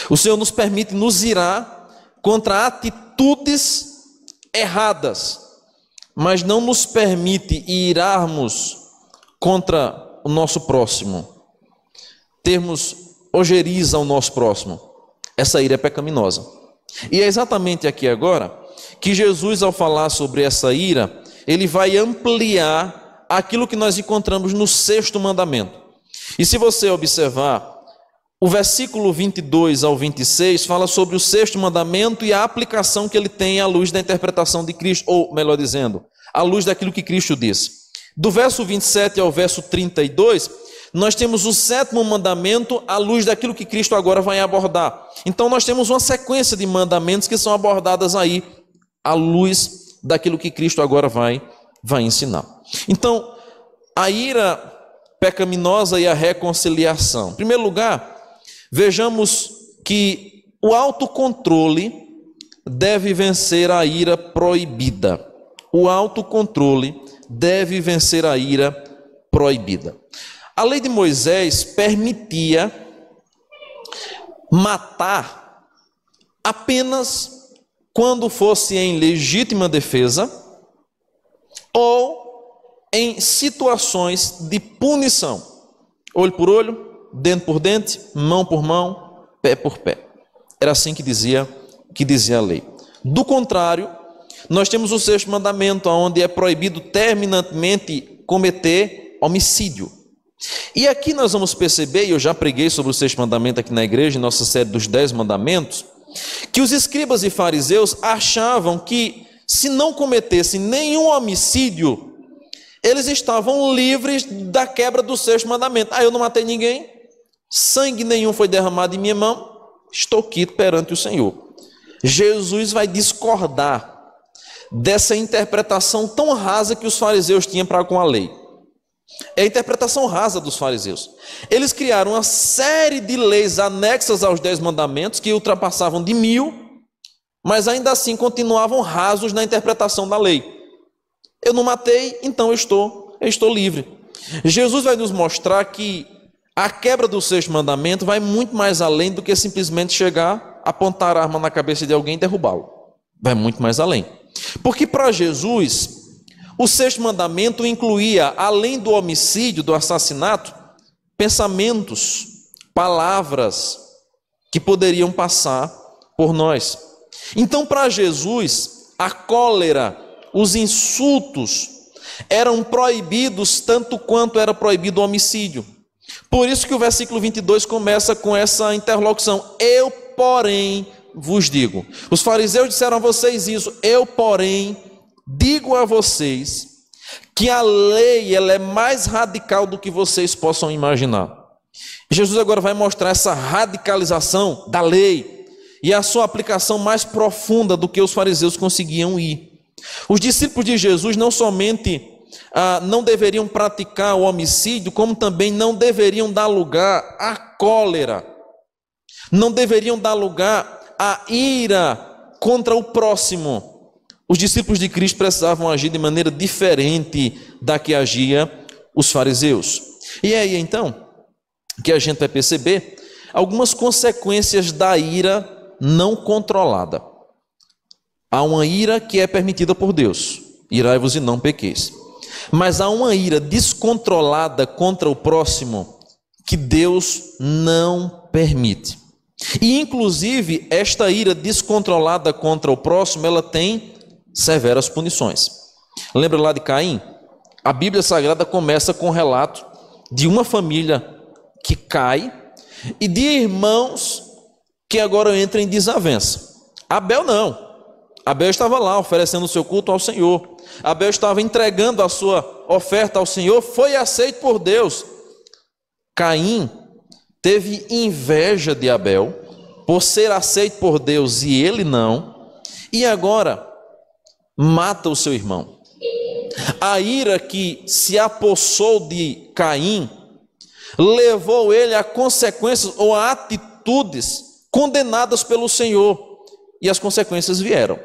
O Senhor nos permite nos irar contra atitudes erradas, mas não nos permite irarmos contra o nosso próximo, termos ojeriza ao nosso próximo. Essa ira é pecaminosa. E é exatamente aqui agora que Jesus, ao falar sobre essa ira, ele vai ampliar aquilo que nós encontramos no 6º mandamento. E se você observar, o versículo 22 ao 26 fala sobre o 6º mandamento e a aplicação que ele tem à luz da interpretação de Cristo, ou melhor dizendo, à luz daquilo que Cristo disse. Do verso 27 ao verso 32, nós temos o 7º mandamento à luz daquilo que Cristo agora vai abordar. Então nós temos uma sequência de mandamentos que são abordadas aí à luz daquilo que Cristo agora vai ensinar. Então, a ira pecaminosa e a reconciliação. Em primeiro lugar, vejamos que o autocontrole deve vencer a ira proibida. O autocontrole deve vencer a ira proibida. A lei de Moisés permitia matar apenas quando fosse em legítima defesa ou em situações de punição. Olho por olho, dente por dente, mão por mão, pé por pé. Era assim que dizia a lei. Do contrário, nós temos o 6º mandamento, onde é proibido terminantemente cometer homicídio. E aqui nós vamos perceber, e eu já preguei sobre o 6º mandamento aqui na igreja, em nossa série dos 10 mandamentos, que os escribas e fariseus achavam que se não cometessem nenhum homicídio, eles estavam livres da quebra do 6º mandamento. Eu não matei ninguém, sangue nenhum foi derramado em minha mão, estou quito perante o Senhor. Jesus vai discordar dessa interpretação tão rasa que os fariseus tinham para com a lei. É a interpretação rasa dos fariseus. Eles criaram uma série de leis anexas aos 10 mandamentos que ultrapassavam de 1000, mas ainda assim continuavam rasos na interpretação da lei. Eu não matei, então eu estou livre. Jesus vai nos mostrar que a quebra do 6º mandamento vai muito mais além do que simplesmente chegar, apontar a arma na cabeça de alguém e derrubá-lo. Vai muito mais além. Porque para Jesus, o 6º mandamento incluía, além do homicídio, do assassinato, pensamentos, palavras que poderiam passar por nós. Então, para Jesus, a cólera, os insultos eram proibidos tanto quanto era proibido o homicídio. Por isso que o versículo 22 começa com essa interlocução. Eu, porém, vos digo. Os fariseus disseram a vocês isso. Eu, porém, digo a vocês que a lei ela é mais radical do que vocês possam imaginar. Jesus agora vai mostrar essa radicalização da lei e a sua aplicação mais profunda do que os fariseus conseguiam ir. Os discípulos de Jesus não somente não deveriam praticar o homicídio, como também não deveriam dar lugar à cólera, não deveriam dar lugar à ira contra o próximo. Os discípulos de Cristo precisavam agir de maneira diferente da que agia os fariseus. E é aí então que a gente vai perceber algumas consequências da ira não controlada. Há uma ira que é permitida por Deus, irai-vos e não pequeis. Mas há uma ira descontrolada contra o próximo que Deus não permite. E inclusive esta ira descontrolada contra o próximo, ela tem severas punições. Lembra lá de Caim? A Bíblia Sagrada começa com o relato de uma família que cai e de irmãos que agora entram em desavença. Abel não. Abel estava lá oferecendo o seu culto ao Senhor. Abel estava entregando a sua oferta ao Senhor, foi aceito por Deus. Caim teve inveja de Abel por ser aceito por Deus e ele não, e agora mata o seu irmão. A ira que se apossou de Caim levou ele a consequências ou a atitudes condenadas pelo Senhor, e as consequências vieram.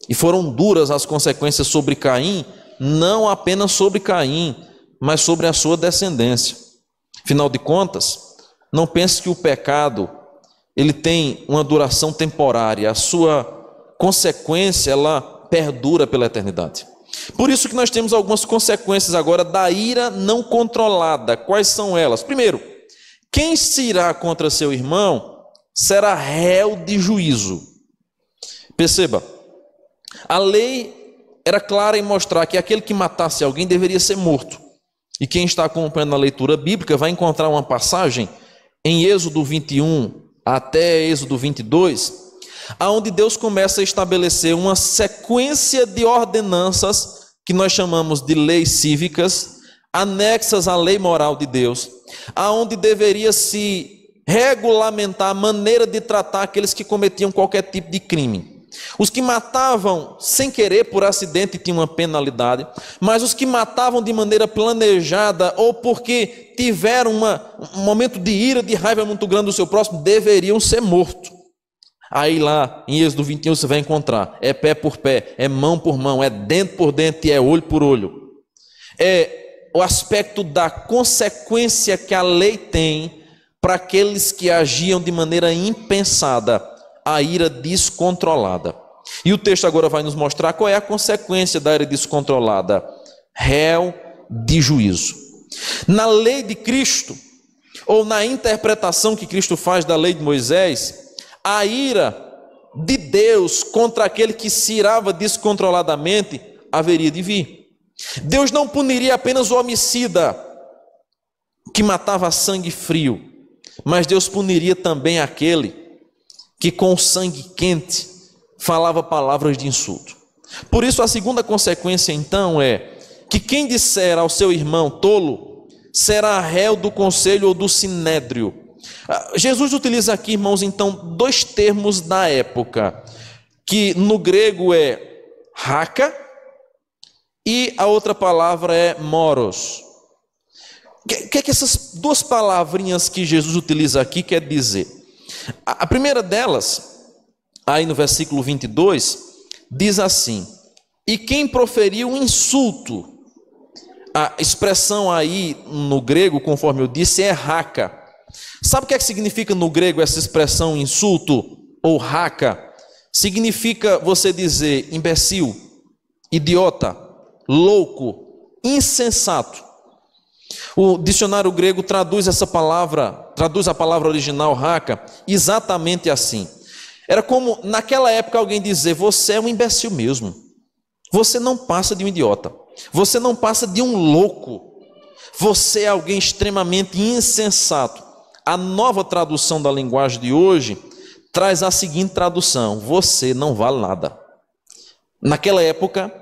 E foram duras as consequências sobre Caim, não apenas sobre Caim, mas sobre a sua descendência. Afinal de contas, não pense que o pecado ele tem uma duração temporária, a sua consequência ela perdura pela eternidade. Por isso que nós temos algumas consequências agora da ira não controlada. Quais são elas? Primeiro, quem se irá contra seu irmão será réu de juízo. Perceba, a lei era clara em mostrar que aquele que matasse alguém deveria ser morto. E quem está acompanhando a leitura bíblica vai encontrar uma passagem em Êxodo 21 até Êxodo 22, aonde Deus começa a estabelecer uma sequência de ordenanças que nós chamamos de leis cívicas, anexas à lei moral de Deus, aonde deveria se regulamentar a maneira de tratar aqueles que cometiam qualquer tipo de crime. Os que matavam sem querer, por acidente, tinham uma penalidade, mas os que matavam de maneira planejada ou porque tiveram um momento de ira, de raiva muito grande do seu próximo, deveriam ser mortos. Aí lá em Êxodo 21 você vai encontrar, é pé por pé, é mão por mão, é dente por dente e é olho por olho. É o aspecto da consequência que a lei tem para aqueles que agiam de maneira impensada, a ira descontrolada. E o texto agora vai nos mostrar qual é a consequência da ira descontrolada: réu de juízo. Na lei de Cristo, ou na interpretação que Cristo faz da lei de Moisés, a ira de Deus contra aquele que se irava descontroladamente haveria de vir. Deus não puniria apenas o homicida que matava a sangue frio, mas Deus puniria também aquele que com sangue quente falava palavras de insulto. Por isso a segunda consequência então é que quem disser ao seu irmão tolo será réu do conselho ou do sinédrio. Jesus utiliza aqui, irmãos, então dois termos da época, que no grego é raka e a outra palavra é moros. O que é que essas duas palavrinhas que Jesus utiliza aqui quer dizer? A primeira delas, aí no versículo 22, diz assim: e quem proferiu um insulto, a expressão aí no grego, conforme eu disse, é raka. Sabe o que é que significa no grego essa expressão insulto ou raka? Significa você dizer imbecil, idiota, louco, insensato. O dicionário grego traduz a palavra original raka exatamente assim. Era como naquela época alguém dizer: você é um imbecil mesmo, você não passa de um idiota, você não passa de um louco, você é alguém extremamente insensato. A nova tradução da linguagem de hoje traz a seguinte tradução: você não vale nada. Naquela época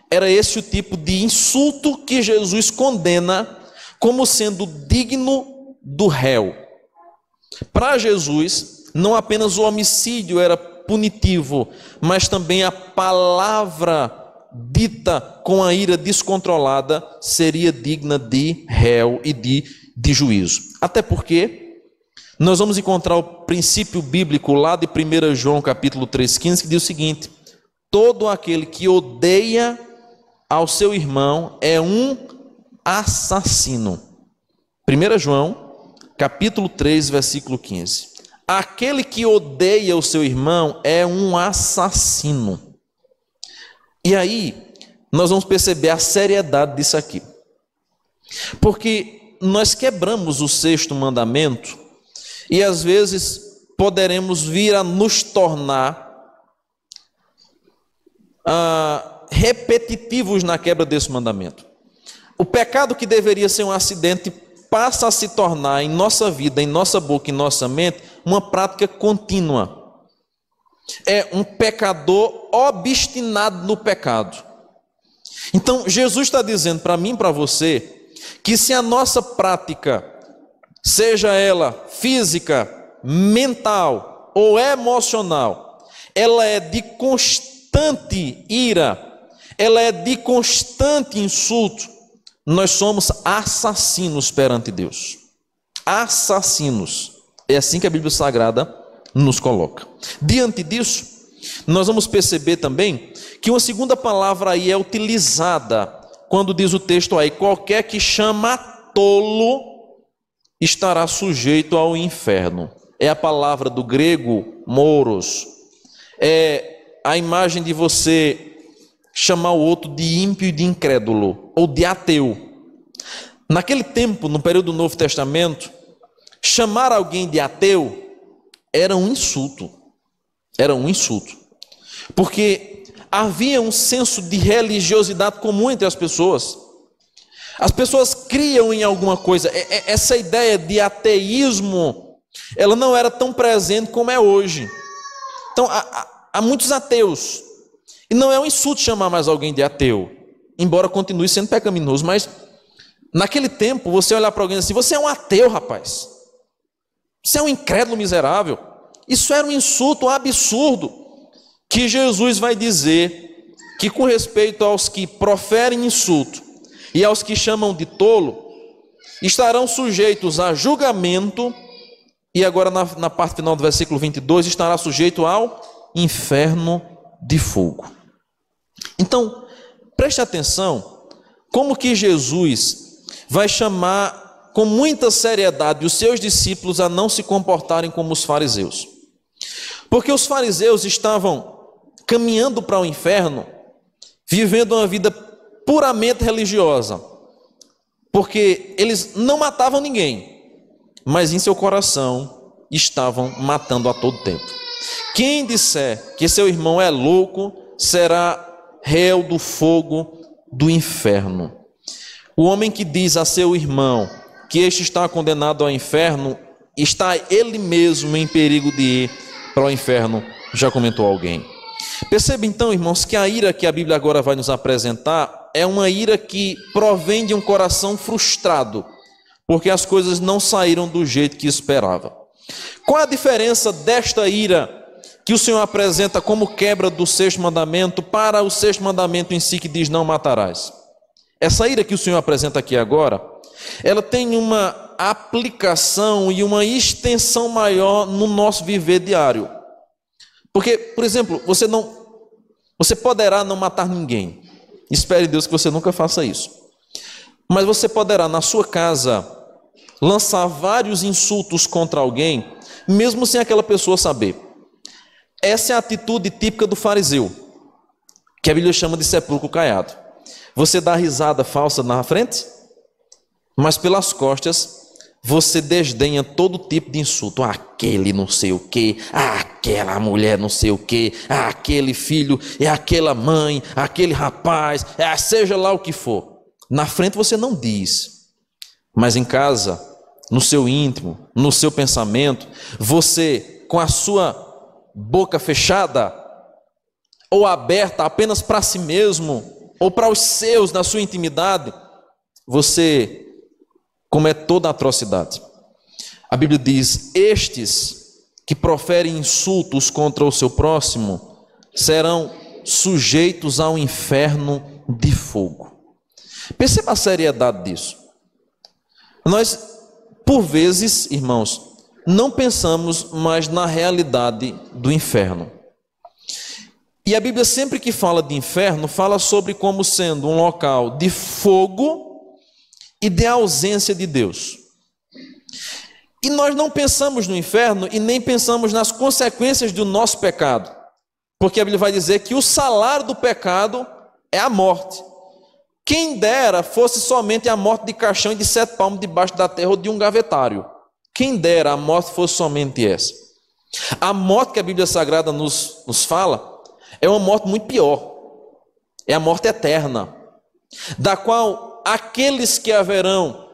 era esse o tipo de insulto que Jesus condena como sendo digno do réu. Para Jesus, não apenas o homicídio era punitivo, mas também a palavra dita com a ira descontrolada seria digna de réu e de juízo. Até porque nós vamos encontrar o princípio bíblico lá de 1 João capítulo 3,15, que diz o seguinte: todo aquele que odeia ao seu irmão é um assassino. 1 João, capítulo 3, versículo 15. Aquele que odeia o seu irmão é um assassino. E aí, nós vamos perceber a seriedade disso aqui. Porque nós quebramos o 6º mandamento e às vezes poderemos vir a nos tornar repetitivos na quebra desse mandamento. O pecado que deveria ser um acidente passa a se tornar em nossa vida, em nossa boca, em nossa mente, uma prática contínua. É um pecador obstinado no pecado. Então Jesus está dizendo para mim e para você que se a nossa prática, seja ela física, mental ou emocional, ela é de constante ira, ela é de constante insulto, nós somos assassinos perante Deus. Assassinos. É assim que a Bíblia Sagrada nos coloca. Diante disso, nós vamos perceber também que uma segunda palavra aí é utilizada quando diz o texto aí: qualquer que chama tolo estará sujeito ao inferno. É a palavra do grego moros. É a imagem de você chamar o outro de ímpio e de incrédulo, ou de ateu. Naquele tempo, no período do Novo Testamento, chamar alguém de ateu era um insulto. Era um insulto. Porque havia um senso de religiosidade comum entre as pessoas. As pessoas criam em alguma coisa. Essa ideia de ateísmo, ela não era tão presente como é hoje. Então, há muitos ateus. E não é um insulto chamar mais alguém de ateu, embora continue sendo pecaminoso, mas Naquele tempo, você olhar para alguém assim, você é um ateu, rapaz. Você é um incrédulo miserável. Isso era um insulto absurdo que Jesus vai dizer que, com respeito aos que proferem insulto e aos que chamam de tolo, estarão sujeitos a julgamento, e agora na parte final do versículo 22, estará sujeito ao inferno de fogo. Então, preste atenção, como que Jesus vai chamar com muita seriedade os seus discípulos a não se comportarem como os fariseus. Porque os fariseus estavam caminhando para o inferno, vivendo uma vida puramente religiosa, porque eles não matavam ninguém, mas em seu coração estavam matando a todo tempo. Quem disser que seu irmão é louco, será réu do fogo do inferno. O homem que diz a seu irmão que este está condenado ao inferno, está ele mesmo em perigo de ir para o inferno, já comentou alguém. Perceba então, irmãos, que a ira que a Bíblia agora vai nos apresentar é uma ira que provém de um coração frustrado, porque as coisas não saíram do jeito que esperava. Qual a diferença desta ira que o Senhor apresenta como quebra do sexto mandamento para o sexto mandamento em si, que diz não matarás? Essa ira que o Senhor apresenta aqui agora, ela tem uma aplicação e uma extensão maior no nosso viver diário. Porque, por exemplo, você poderá não matar ninguém. Espere Deus que você nunca faça isso. Mas você poderá, na sua casa, lançar vários insultos contra alguém, mesmo sem aquela pessoa saber. Essa é a atitude típica do fariseu, que a Bíblia chama de sepulcro caiado. Você dá risada falsa na frente, mas pelas costas você desdenha todo tipo de insulto. Aquele não sei o que, aquela mulher não sei o que, aquele filho, aquela mãe, aquele rapaz, seja lá o que for. Na frente você não diz, mas em casa, no seu íntimo, no seu pensamento, você, com a sua boca fechada ou aberta apenas para si mesmo, ou para os seus, na sua intimidade, você comete toda a atrocidade. A Bíblia diz: estes que proferem insultos contra o seu próximo serão sujeitos ao inferno de fogo. Perceba a seriedade disso. Nós, por vezes, irmãos, não pensamos mais na realidade do inferno. E a Bíblia, sempre que fala de inferno, fala sobre como sendo um local de fogo e de ausência de Deus. E nós não pensamos no inferno e nem pensamos nas consequências do nosso pecado. Porque a Bíblia vai dizer que o salário do pecado é a morte. Quem dera fosse somente a morte de caixão e de 7 palmos debaixo da terra ou de um gavetário. Quem dera a morte fosse somente essa. A morte que a Bíblia Sagrada nos fala é uma morte muito pior. É a morte eterna, da qual aqueles que haverão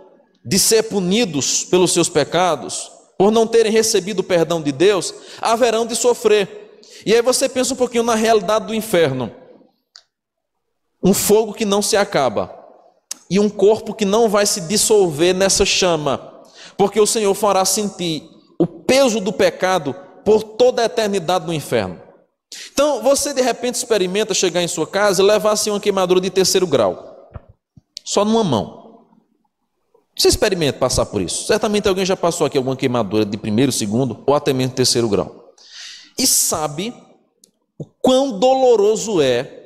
de ser punidos pelos seus pecados, por não terem recebido o perdão de Deus, haverão de sofrer. E aí você pensa um pouquinho na realidade do inferno. Um fogo que não se acaba, e um corpo que não vai se dissolver nessa chama, porque o Senhor fará sentir o peso do pecado por toda a eternidade no inferno. Então, você de repente experimenta chegar em sua casa e levar assim uma queimadura de 3º grau, só numa mão. Você experimenta passar por isso. Certamente alguém já passou aqui alguma queimadura de 1º, 2º ou até mesmo 3º grau, e sabe o quão doloroso é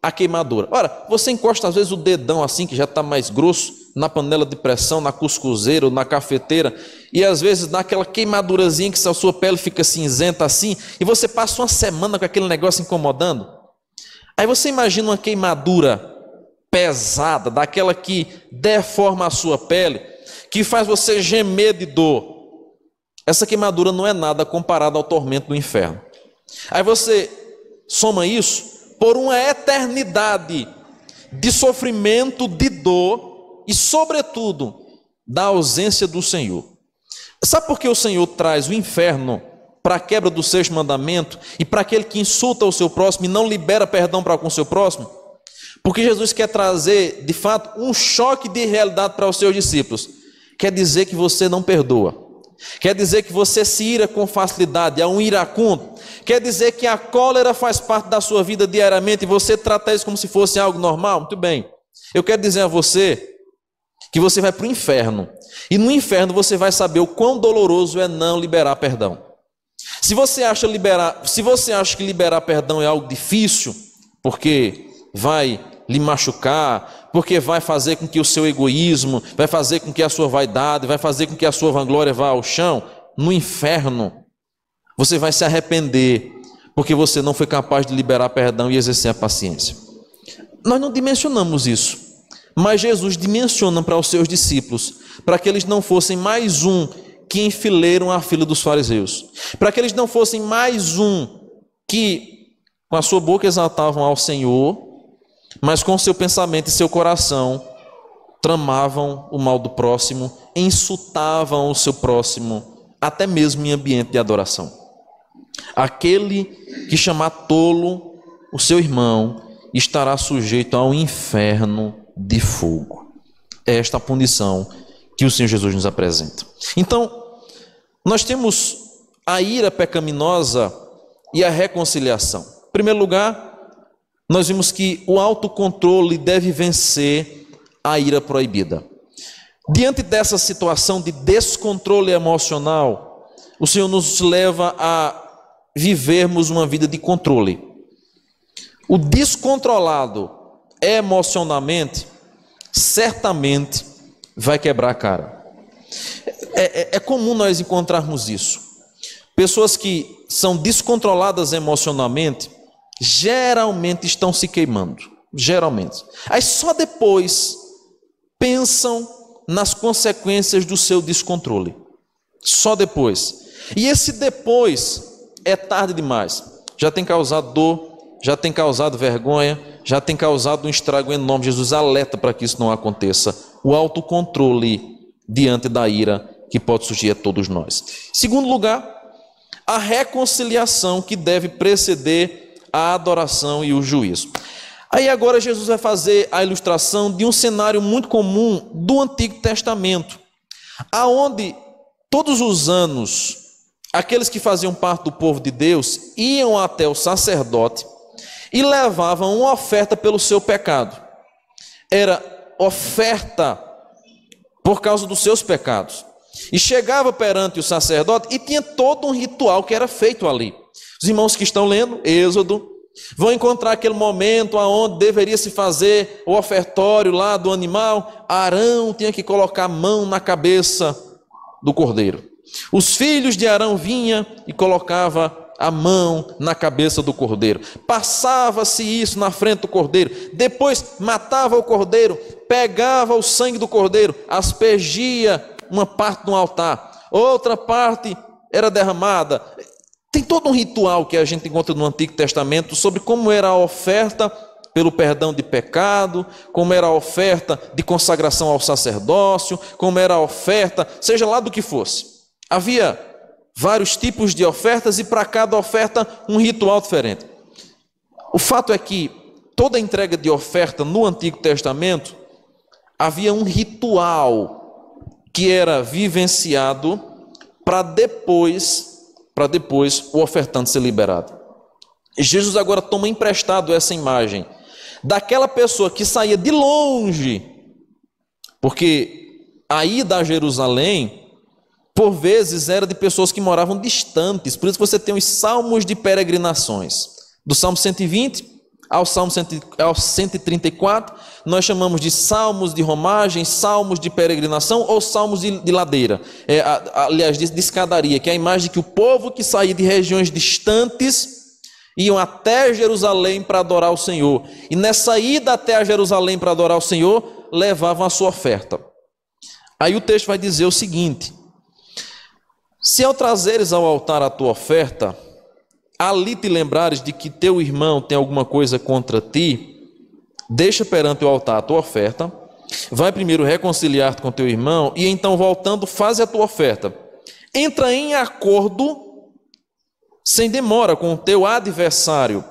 a queimadura. Ora, você encosta às vezes o dedão assim, que já está mais grosso, na panela de pressão, na cuscuzeira ou na cafeteira, e às vezes dá aquela queimadurazinha que a sua pele fica cinzenta assim, e você passa uma semana com aquele negócio incomodando. Aí você imagina uma queimadura pesada, daquela que deforma a sua pele, que faz você gemer de dor. Essa queimadura não é nada comparada ao tormento do inferno. Aí você soma isso por uma eternidade de sofrimento, de dor e, sobretudo, da ausência do Senhor. Sabe por que o Senhor traz o inferno para a quebra do 6º mandamento e para aquele que insulta o seu próximo e não libera perdão para com o seu próximo? Porque Jesus quer trazer, de fato, um choque de realidade para os seus discípulos. Quer dizer que você não perdoa. Quer dizer que você se ira com facilidade, é um iracundo. Quer dizer que a cólera faz parte da sua vida diariamente e você trata isso como se fosse algo normal? Muito bem. Eu quero dizer a você que você vai para o inferno. E no inferno você vai saber o quão doloroso é não liberar perdão. Se você acha que liberar perdão é algo difícil, porque vai lhe machucar, porque vai fazer com que o seu egoísmo, vai fazer com que a sua vaidade, vai fazer com que a sua vanglória vá ao chão, no inferno você vai se arrepender, porque você não foi capaz de liberar perdão e exercer a paciência. Nós não dimensionamos isso, mas Jesus dimensiona para os seus discípulos, para que eles não fossem mais um que enfileiram a fila dos fariseus, para que eles não fossem mais um que com a sua boca exaltavam ao Senhor, mas com seu pensamento e seu coração tramavam o mal do próximo, insultavam o seu próximo, até mesmo em ambiente de adoração. Aquele que chamar tolo o seu irmão estará sujeito ao inferno de fogo. É esta a punição que o Senhor Jesus nos apresenta. Então, nós temos a ira pecaminosa e a reconciliação. Em primeiro lugar, nós vimos que o autocontrole deve vencer a ira proibida. Diante dessa situação de descontrole emocional, o Senhor nos leva a vivermos uma vida de controle. O descontrolado emocionalmente, certamente vai quebrar a cara. É comum nós encontrarmos isso. Pessoas que são descontroladas emocionalmente, geralmente estão se queimando. Geralmente. Aí só depois pensam nas consequências do seu descontrole. Só depois. E esse depois é tarde demais. Já tem causado dor, já tem causado vergonha, já tem causado um estrago enorme. Jesus alerta para que isso não aconteça. O autocontrole diante da ira que pode surgir a todos nós. Segundo lugar, a reconciliação que deve preceder a adoração e o juízo. Aí agora Jesus vai fazer a ilustração de um cenário muito comum do Antigo Testamento, aonde todos os anos aqueles que faziam parte do povo de Deus iam até o sacerdote e levavam uma oferta pelo seu pecado. Era oferta por causa dos seus pecados. E chegava perante o sacerdote e tinha todo um ritual que era feito ali. Os irmãos que estão lendo Êxodo vão encontrar aquele momento onde deveria se fazer o ofertório lá do animal. Arão tinha que colocar a mão na cabeça do cordeiro. Os filhos de Arão vinham e colocava a mão na cabeça do cordeiro. Passava-se isso na frente do cordeiro. Depois matava o cordeiro, pegava o sangue do cordeiro, aspergia uma parte no altar, outra parte era derramada. Tem todo um ritual que a gente encontra no Antigo Testamento sobre como era a oferta pelo perdão de pecado, como era a oferta de consagração ao sacerdócio, como era a oferta, seja lá do que fosse. Havia vários tipos de ofertas e para cada oferta um ritual diferente. O fato é que toda entrega de oferta no Antigo Testamento havia um ritual que era vivenciado para depois o ofertante ser liberado. Jesus agora toma emprestado essa imagem daquela pessoa que saía de longe, porque a ida a Jerusalém, por vezes, era de pessoas que moravam distantes. Por isso você tem os salmos de peregrinações. Do Salmo 120 ao Salmo 134, nós chamamos de salmos de romagem, salmos de peregrinação ou salmos de ladeira. Aliás, de escadaria, que é a imagem de que o povo que saía de regiões distantes iam até Jerusalém para adorar o Senhor. E nessa ida até a Jerusalém para adorar o Senhor, levavam a sua oferta. Aí o texto vai dizer o seguinte: se ao trazeres ao altar a tua oferta, ali te lembrares de que teu irmão tem alguma coisa contra ti, deixa perante o altar a tua oferta, vai primeiro reconciliar-te com teu irmão, e então voltando, faz a tua oferta. Entra em acordo, sem demora, com o teu adversário,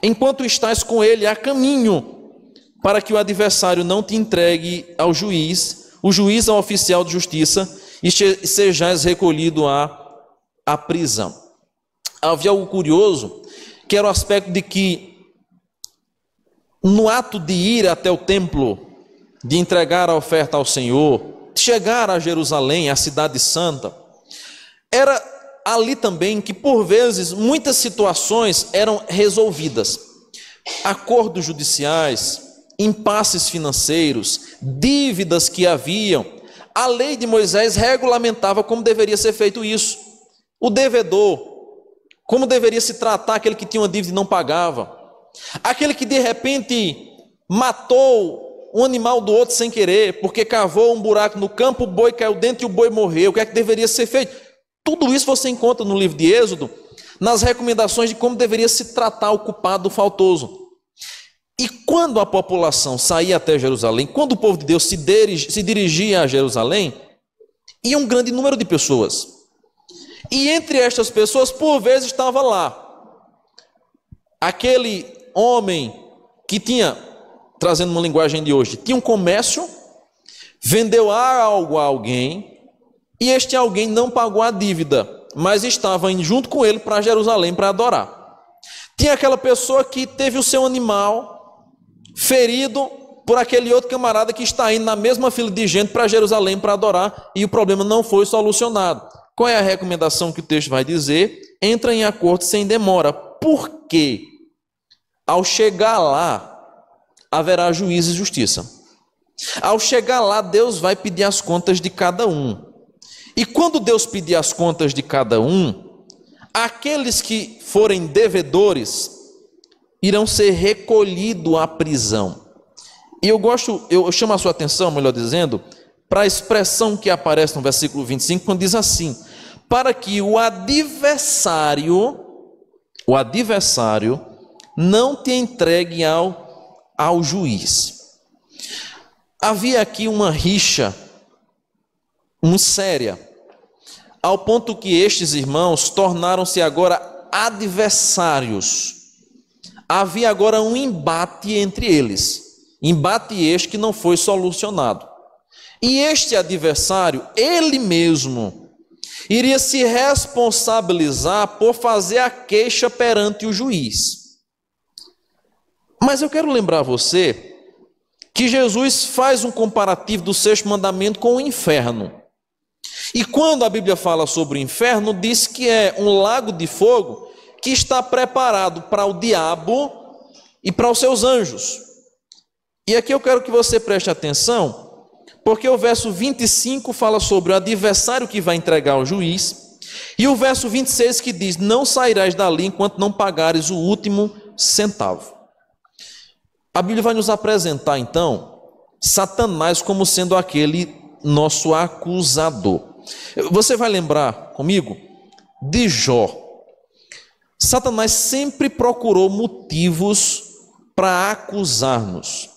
enquanto estás com ele a caminho, para que o adversário não te entregue ao juiz, o juiz ao oficial de justiça, e sejais recolhido à prisão. Havia algo curioso, que era o aspecto de que, no ato de ir até o templo, de entregar a oferta ao Senhor, de chegar a Jerusalém, a cidade santa, era ali também que, por vezes, muitas situações eram resolvidas. Acordos judiciais, impasses financeiros, dívidas que haviam. A lei de Moisés regulamentava como deveria ser feito isso. O devedor, como deveria se tratar aquele que tinha uma dívida e não pagava. Aquele que de repente matou um animal do outro sem querer, porque cavou um buraco no campo, o boi caiu dentro e o boi morreu. O que é que deveria ser feito? Tudo isso você encontra no livro de Êxodo, nas recomendações de como deveria se tratar o culpado faltoso. E quando a população saía até Jerusalém, quando o povo de Deus se dirigia a Jerusalém, ia um grande número de pessoas. E entre estas pessoas, por vezes, estava lá aquele homem que tinha, trazendo uma linguagem de hoje, tinha um comércio, vendeu algo a alguém, e este alguém não pagou a dívida, mas estava indo junto com ele para Jerusalém para adorar. Tinha aquela pessoa que teve o seu animal ferido por aquele outro camarada que está indo na mesma fila de gente para Jerusalém para adorar, e o problema não foi solucionado. Qual é a recomendação que o texto vai dizer? Entra em acordo sem demora. Por quê? Ao chegar lá, haverá juízo e justiça. Ao chegar lá, Deus vai pedir as contas de cada um. E quando Deus pedir as contas de cada um, aqueles que forem devedores irão ser recolhidos à prisão. E eu chamo a sua atenção, melhor dizendo, para a expressão que aparece no versículo 25, quando diz assim: para que o adversário não te entregue ao juiz. Havia aqui uma rixa muito séria, ao ponto que estes irmãos tornaram-se agora adversários. Havia agora um embate entre eles, embate este que não foi solucionado. E este adversário, ele mesmo, iria se responsabilizar por fazer a queixa perante o juiz. Mas eu quero lembrar você que Jesus faz um comparativo do sexto mandamento com o inferno. E quando a Bíblia fala sobre o inferno, diz que é um lago de fogo que está preparado para o diabo e para os seus anjos. E aqui eu quero que você preste atenção, porque o verso 25 fala sobre o adversário que vai entregar ao juiz, e o verso 26 que diz: não sairás dali enquanto não pagares o último centavo. A Bíblia vai nos apresentar então Satanás como sendo aquele nosso acusador. Você vai lembrar comigo de Jó. Satanás sempre procurou motivos para acusar-nos.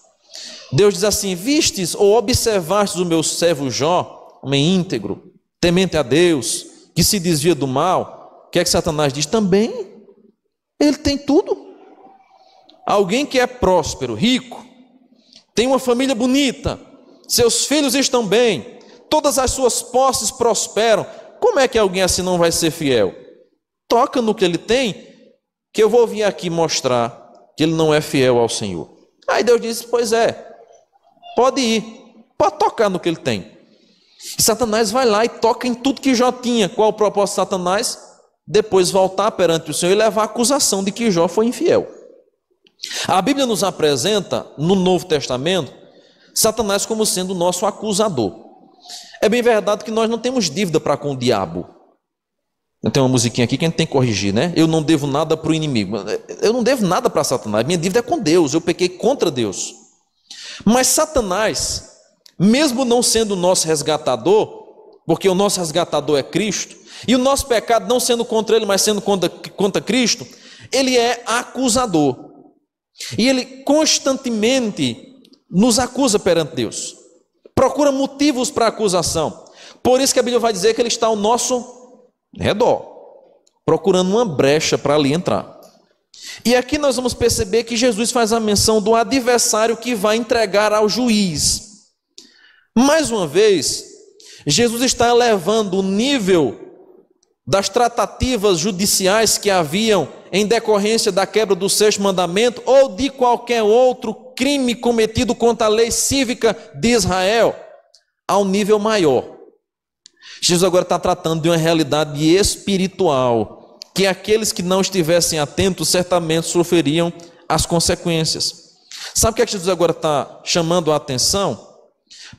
Deus diz assim: vistes ou observastes o meu servo Jó, homem íntegro, temente a Deus, que se desvia do mal? O que é que Satanás diz? Também ele tem tudo. Alguém que é próspero, rico, tem uma família bonita, seus filhos estão bem, todas as suas posses prosperam. Como é que alguém assim não vai ser fiel? Toca no que ele tem, que eu vou vir aqui mostrar que ele não é fiel ao Senhor. Aí Deus diz: pois é, pode ir, pode tocar no que ele tem. E Satanás vai lá e toca em tudo que Jó tinha. Qual o propósito de Satanás? Depois voltar perante o Senhor e levar a acusação de que Jó foi infiel. A Bíblia nos apresenta, no Novo Testamento, Satanás como sendo o nosso acusador. É bem verdade que nós não temos dívida para com o diabo. Eu tenho uma musiquinha aqui que a gente tem que corrigir, né? Eu não devo nada para o inimigo. Eu não devo nada para Satanás. Minha dívida é com Deus. Eu pequei contra Deus. Mas Satanás, mesmo não sendo o nosso resgatador, porque o nosso resgatador é Cristo, e o nosso pecado não sendo contra ele, mas sendo contra Cristo, ele é acusador. E ele constantemente nos acusa perante Deus. Procura motivos para acusação. Por isso que a Bíblia vai dizer que ele está ao nosso redor, procurando uma brecha para ali entrar. E aqui nós vamos perceber que Jesus faz a menção do adversário que vai entregar ao juiz. Mais uma vez, Jesus está elevando o nível das tratativas judiciais que haviam em decorrência da quebra do sexto mandamento ou de qualquer outro crime cometido contra a lei cívica de Israel a um nível maior. Jesus agora está tratando de uma realidade espiritual, que aqueles que não estivessem atentos certamente sofreriam as consequências. Sabe o que é que Jesus agora está chamando a atenção?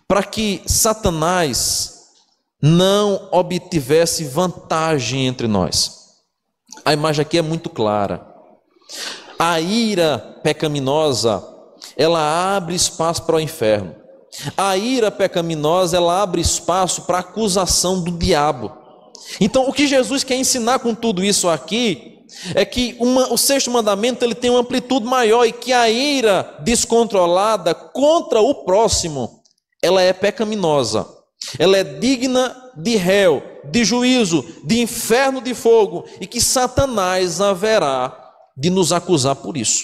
Para que Satanás não obtivesse vantagem entre nós. A imagem aqui é muito clara. A ira pecaminosa, ela abre espaço para o inferno. A ira pecaminosa, ela abre espaço para a acusação do diabo. Então, o que Jesus quer ensinar com tudo isso aqui é que o sexto mandamento ele tem uma amplitude maior e que a ira descontrolada contra o próximo, ela é pecaminosa. Ela é digna de réu, de juízo, de inferno de fogo, e que Satanás haverá de nos acusar por isso.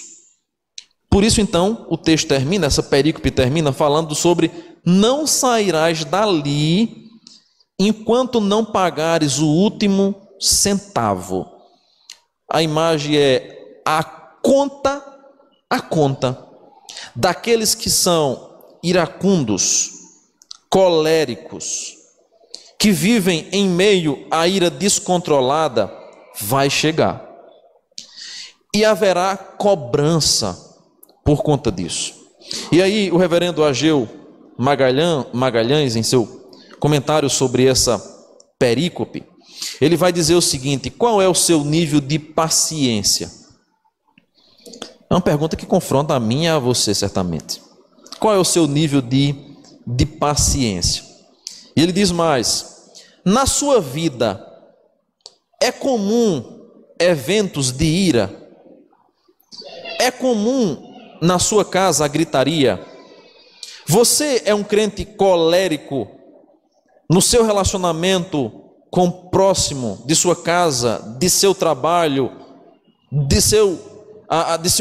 Por isso, então, o texto termina, essa perícope termina falando sobre não sairás dali enquanto não pagares o último centavo. A imagem é a conta daqueles que são iracundos, coléricos, que vivem em meio à ira descontrolada, vai chegar. E haverá cobrança por conta disso. E aí o reverendo Ageu Magalhães, em seu comentário sobre essa perícope, ele vai dizer o seguinte: qual é o seu nível de paciência? É uma pergunta que confronta a mim e a você, certamente. Qual é o seu nível de paciência? E ele diz mais: na sua vida é comum eventos de ira? É comum na sua casa a gritaria? Você é um crente colérico no seu relacionamento com o próximo, de sua casa, de seu trabalho, de seu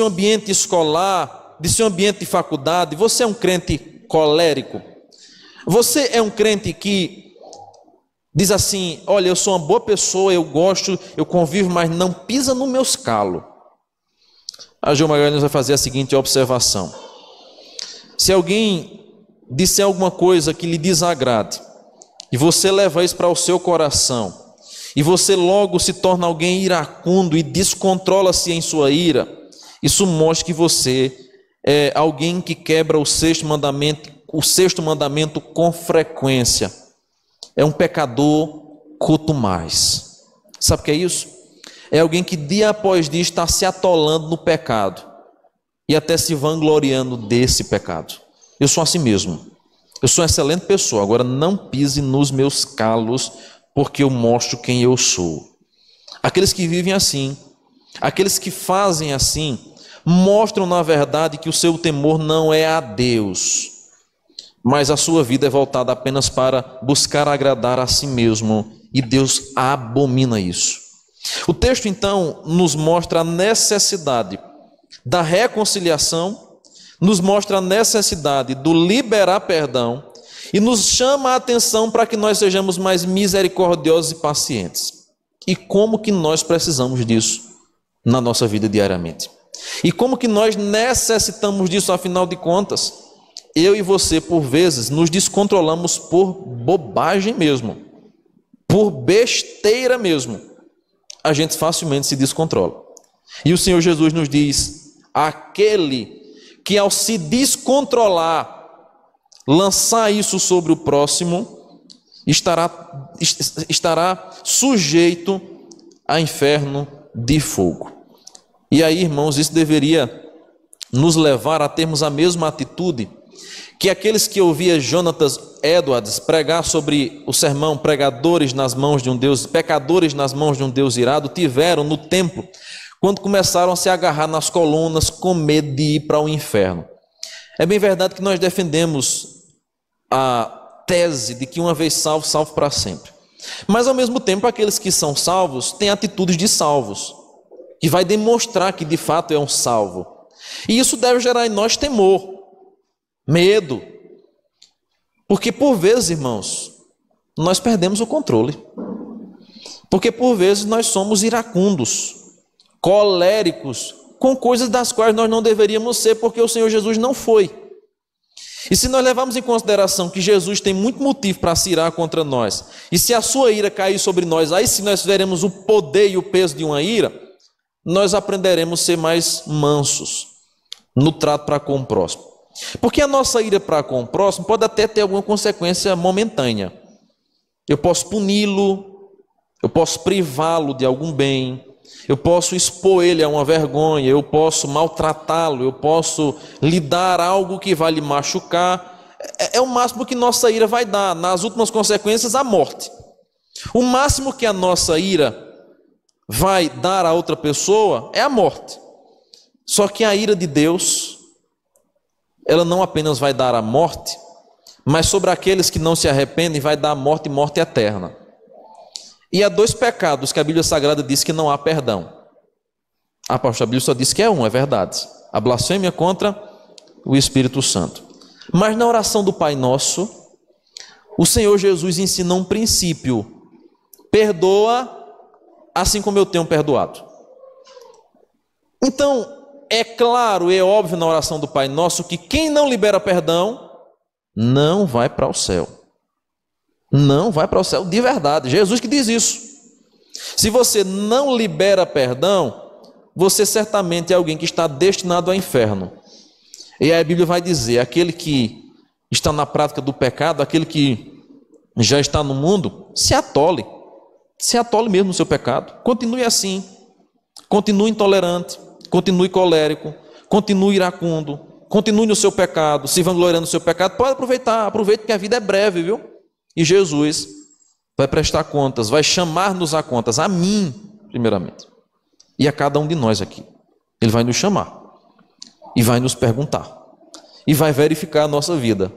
ambiente escolar, de seu ambiente de faculdade? Você é um crente colérico? Você é um crente que diz assim: olha, eu sou uma boa pessoa, eu gosto, eu convivo, mas não pisa nos meus calos? A Ageu Magalhães vai fazer a seguinte observação: se alguém disser alguma coisa que lhe desagrade, e você leva isso para o seu coração, e você logo se torna alguém iracundo e descontrola-se em sua ira, isso mostra que você é alguém que quebra o sexto mandamento com frequência. É um pecador quanto mais. Sabe o que é isso? É alguém que dia após dia está se atolando no pecado e até se vangloriando desse pecado. Eu sou assim mesmo. Eu sou uma excelente pessoa. Agora não pise nos meus calos, porque eu mostro quem eu sou. Aqueles que vivem assim, aqueles que fazem assim, mostram na verdade que o seu temor não é a Deus, mas a sua vida é voltada apenas para buscar agradar a si mesmo, e Deus abomina isso. O texto então nos mostra a necessidade da reconciliação, nos mostra a necessidade do liberar perdão e nos chama a atenção para que nós sejamos mais misericordiosos e pacientes. E como que nós precisamos disso na nossa vida diariamente? E como que nós necessitamos disso, afinal de contas? Eu e você, por vezes, nos descontrolamos por bobagem mesmo, por besteira mesmo. A gente facilmente se descontrola. E o Senhor Jesus nos diz: aquele que ao se descontrolar, lançar isso sobre o próximo, estará sujeito a inferno de fogo. E aí, irmãos, isso deveria nos levar a termos a mesma atitude que aqueles que ouviam Jonathan Edwards pregar sobre o sermão pecadores nas mãos de um Deus irado, tiveram no templo, quando começaram a se agarrar nas colunas com medo de ir para o inferno. É bem verdade que nós defendemos a tese de que uma vez salvo, salvo para sempre. Mas ao mesmo tempo, aqueles que são salvos têm atitudes de salvos. que vai demonstrar que de fato é um salvo. E isso deve gerar em nós temor, medo, porque por vezes, irmãos, nós perdemos o controle, porque por vezes nós somos iracundos, coléricos, com coisas das quais nós não deveríamos ser, porque o Senhor Jesus não foi. E se nós levarmos em consideração que Jesus tem muito motivo para se irar contra nós, e se a sua ira cair sobre nós, aí se nós veremos o poder e o peso de uma ira, nós aprenderemos a ser mais mansos no trato para com o próximo. Porque a nossa ira para com o próximo pode até ter alguma consequência momentânea. Eu posso puni-lo, eu posso privá-lo de algum bem, eu posso expor ele a uma vergonha, eu posso maltratá-lo, eu posso lhe dar algo que vai lhe machucar. É o máximo que nossa ira vai dar, nas últimas consequências, a morte. O máximo que a nossa ira vai dar a outra pessoa é a morte. Só que a ira de Deus, ela não apenas vai dar a morte, mas sobre aqueles que não se arrependem vai dar a morte e morte eterna. E há 2 pecados que a Bíblia Sagrada diz que não há perdão. Pastor, a Bíblia só diz que é um, é verdade. A blasfêmia contra o Espírito Santo. Mas na oração do Pai Nosso, o Senhor Jesus ensina um princípio: perdoa assim como eu tenho perdoado. Então, é claro, é óbvio na oração do Pai Nosso que quem não libera perdão não vai para o céu. Não vai para o céu de verdade. Jesus que diz isso. Se você não libera perdão, você certamente é alguém que está destinado ao inferno. E aí a Bíblia vai dizer: aquele que está na prática do pecado, aquele que já está no mundo, se atole mesmo no seu pecado, continue assim, continue intolerante, continue colérico, continue iracundo, continue no seu pecado, se vangloriando no seu pecado. Pode aproveitar, aproveite que a vida é breve, viu? E Jesus vai prestar contas, vai chamar-nos a contas, a mim, primeiramente, e a cada um de nós aqui. Ele vai nos chamar e vai nos perguntar e vai verificar a nossa vida,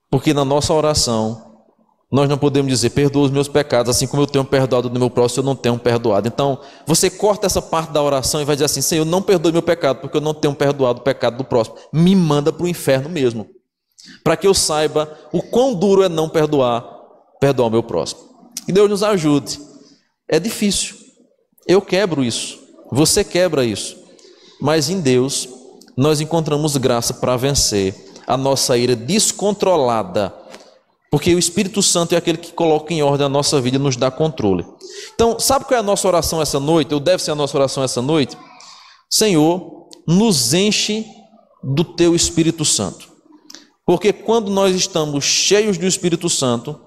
porque na nossa oração nós não podemos dizer: perdoa os meus pecados, assim como eu tenho perdoado do meu próximo, eu não tenho perdoado. Então, você corta essa parte da oração e vai dizer assim: Senhor, não perdoe meu pecado, porque eu não tenho perdoado o pecado do próximo. Me manda para o inferno mesmo, para que eu saiba o quão duro é não perdoar o meu próximo. Que Deus nos ajude. É difícil, eu quebro isso, você quebra isso, mas em Deus nós encontramos graça para vencer a nossa ira descontrolada, porque o Espírito Santo é aquele que coloca em ordem a nossa vida e nos dá controle. Então, sabe qual é a nossa oração essa noite? Ou deve ser a nossa oração essa noite? Senhor, nos enche do Teu Espírito Santo. Porque quando nós estamos cheios do Espírito Santo,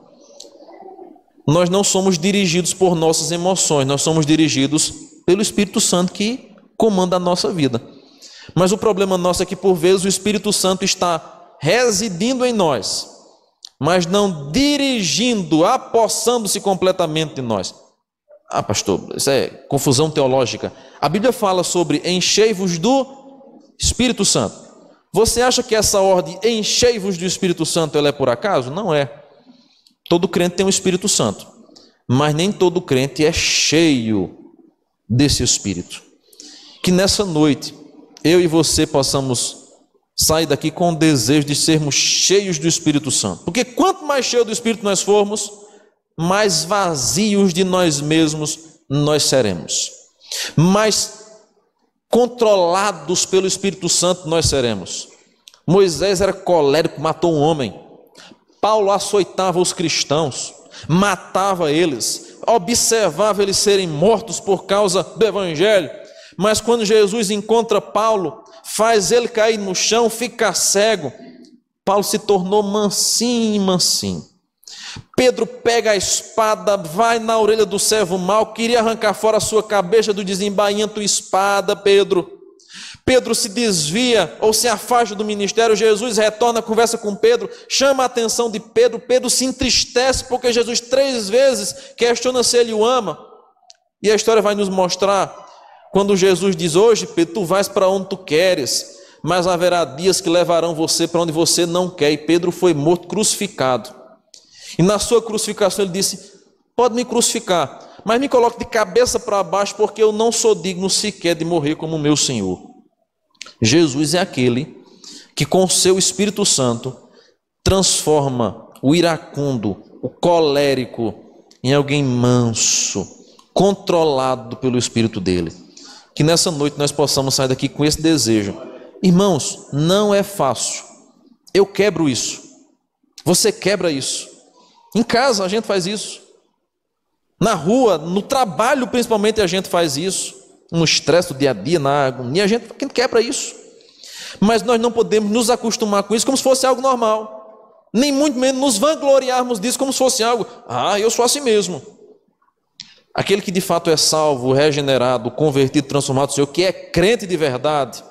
nós não somos dirigidos por nossas emoções, nós somos dirigidos pelo Espírito Santo que comanda a nossa vida. Mas o problema nosso é que por vezes o Espírito Santo está residindo em nós, mas não dirigindo, apossando-se completamente de nós. Pastor, isso é confusão teológica. A Bíblia fala sobre enchei-vos do Espírito Santo. Você acha que essa ordem, enchei-vos do Espírito Santo, ela é por acaso? Não é. Todo crente tem um Espírito Santo, mas nem todo crente é cheio desse Espírito. Que nessa noite, eu e você possamos sair daqui com o desejo de sermos cheios do Espírito Santo. Porque quanto mais cheio do Espírito nós formos, mais vazios de nós mesmos nós seremos. Mais controlados pelo Espírito Santo nós seremos. Moisés era colérico, matou um homem. Paulo açoitava os cristãos, matava eles, observava eles serem mortos por causa do Evangelho. Mas quando Jesus encontra Paulo, faz ele cair no chão, fica cego, Paulo se tornou mansinho. Pedro pega a espada, vai na orelha do servo mau, queria arrancar fora a sua cabeça do desembainho espada. Pedro se desvia ou se afasta do ministério. Jesus retorna, conversa com Pedro, chama a atenção de Pedro. Pedro se entristece porque Jesus 3 vezes questiona se ele o ama. E a história vai nos mostrar quando Jesus diz: hoje, Pedro, tu vais para onde tu queres, mas haverá dias que levarão você para onde você não quer. E Pedro foi morto, crucificado. E na sua crucificação ele disse: pode me crucificar, mas me coloque de cabeça para baixo, porque eu não sou digno sequer de morrer como o meu Senhor. Jesus é aquele que com o seu Espírito Santo transforma o iracundo, o colérico, em alguém manso, controlado pelo Espírito dele. Que nessa noite nós possamos sair daqui com esse desejo. Irmãos, não é fácil. Eu quebro isso. Você quebra isso. Em casa a gente faz isso. Na rua, no trabalho principalmente a gente faz isso. No estresse do dia a dia, na agonia, a gente quebra isso. Mas nós não podemos nos acostumar com isso como se fosse algo normal. Nem muito menos nos vangloriarmos disso como se fosse algo, eu sou assim mesmo. Aquele que de fato é salvo, regenerado, convertido, transformado no Senhor, que é crente de verdade,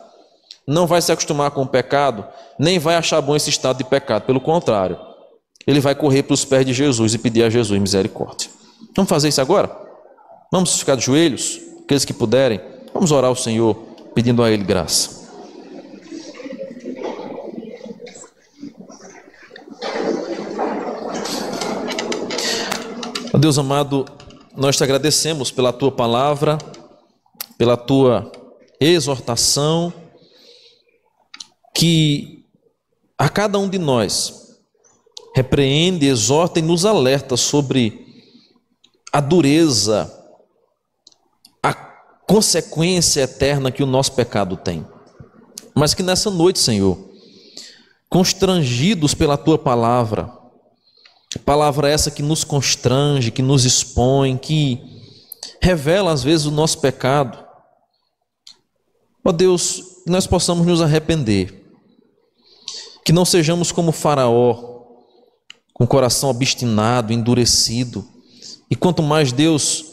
não vai se acostumar com o pecado, nem vai achar bom esse estado de pecado. Pelo contrário, ele vai correr para os pés de Jesus e pedir a Jesus misericórdia. Vamos fazer isso agora? Vamos ficar de joelhos, aqueles que puderem. Vamos orar ao Senhor, pedindo a Ele graça. Ó Deus amado, nós te agradecemos pela tua palavra, pela tua exortação, que a cada um de nós repreende, exorta e nos alerta sobre a dureza, a consequência eterna que o nosso pecado tem. Mas que nessa noite, Senhor, constrangidos pela tua palavra essa que nos constrange, que nos expõe, que revela às vezes o nosso pecado, ó Deus, que nós possamos nos arrepender, que não sejamos como Faraó, com o coração obstinado, endurecido, e quanto mais Deus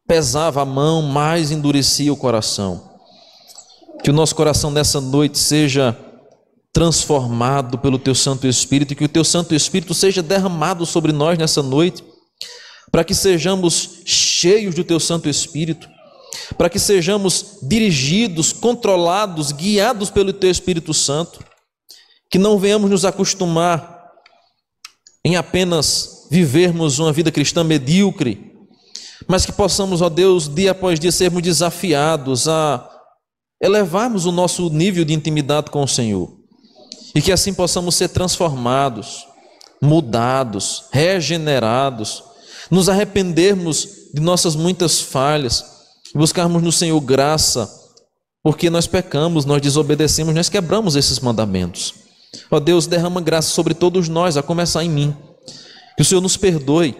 pesava a mão, mais endurecia o coração. Que o nosso coração nessa noite seja transformado pelo Teu Santo Espírito, e que o Teu Santo Espírito seja derramado sobre nós nessa noite, para que sejamos cheios do Teu Santo Espírito, para que sejamos dirigidos, controlados, guiados pelo Teu Espírito Santo, que não venhamos nos acostumar em apenas vivermos uma vida cristã medíocre, mas que possamos, ó Deus, dia após dia sermos desafiados a elevarmos o nosso nível de intimidade com o Senhor, e que assim possamos ser transformados, mudados, regenerados, nos arrependermos de nossas muitas falhas, buscarmos no Senhor graça, porque nós pecamos, nós desobedecemos, nós quebramos esses mandamentos. Ó Deus, derrama graça sobre todos nós, a começar em mim. Que o Senhor nos perdoe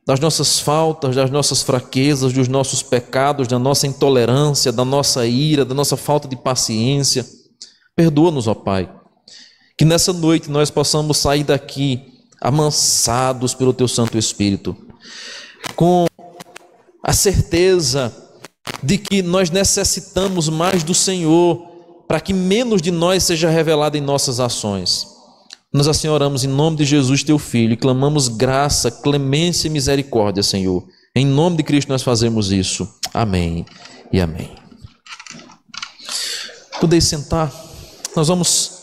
das nossas faltas, das nossas fraquezas, dos nossos pecados, da nossa intolerância, da nossa ira, da nossa falta de paciência. Perdoa-nos, ó Pai. Que nessa noite nós possamos sair daqui amansados pelo Teu Santo Espírito, com a certeza de que nós necessitamos mais do Senhor, para que menos de nós seja revelado em nossas ações. Nós assim oramos em nome de Jesus, Teu Filho, e clamamos graça, clemência e misericórdia, Senhor. Em nome de Cristo nós fazemos isso. Amém e amém. Podeis sentar. Nós vamos